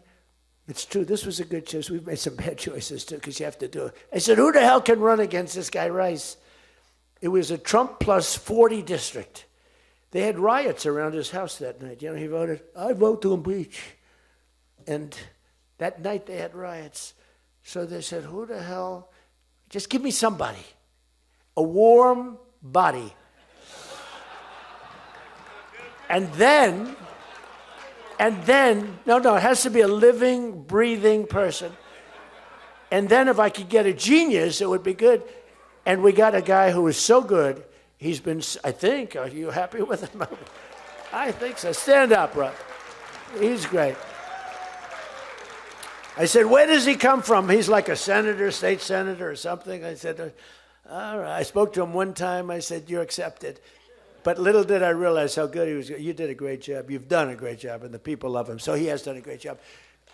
It's true, this was a good choice. We've made some bad choices, too, because you have to do it. I said, who the hell can run against this guy, Rice? It was a Trump plus 40 district. They had riots around his house that night. You know, he voted, I vote to impeach. And that night they had riots. So they said, who the hell? Just give me somebody. A warm body. And then, no, it has to be a living, breathing person. And then if I could get a genius, it would be good. And we got a guy who is so good, he's been, I think, are you happy with him? I think so. Stand up, bro. He's great. I said, where does he come from? He's like a senator, state senator or something. I said, all right. I spoke to him one time. I said, you're accepted. But little did I realize how good he was. You did a great job. You've done a great job, and the people love him. So he has done a great job.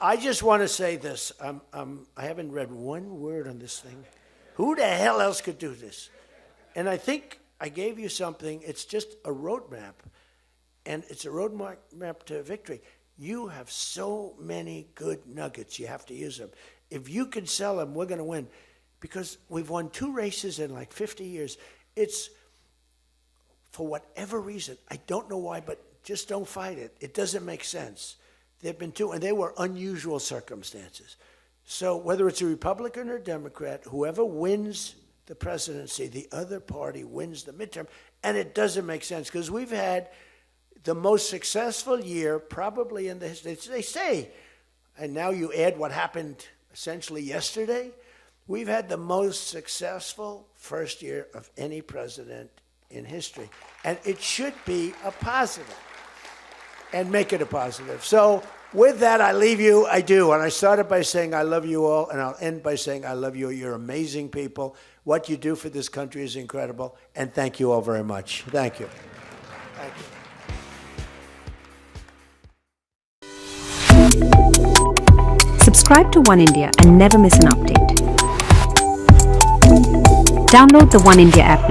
I just want to say this. I haven't read one word on this thing. Who the hell else could do this? And I think I gave you something. It's just a roadmap, and it's a roadmap to victory. You have so many good nuggets. You have to use them. If you can sell them, we're going to win, because we've won 2 races in like 50 years. It's, for whatever reason, I don't know why, but just don't fight it. It doesn't make sense. There have been 2, and they were unusual circumstances. So whether it's a Republican or Democrat, whoever wins the presidency, the other party wins the midterm, and it doesn't make sense, because we've had the most successful year probably in the history. They say, and now you add what happened essentially yesterday, we've had the most successful first year of any president in history. And it should be a positive, and make it a positive. So with that, I leave you. I do. And I started by saying I love you all, and I'll end by saying I love you. You're amazing people. What you do for this country is incredible. And thank you all very much. Thank you. Thank you. Subscribe to One India and never miss an update. Download the One India app now.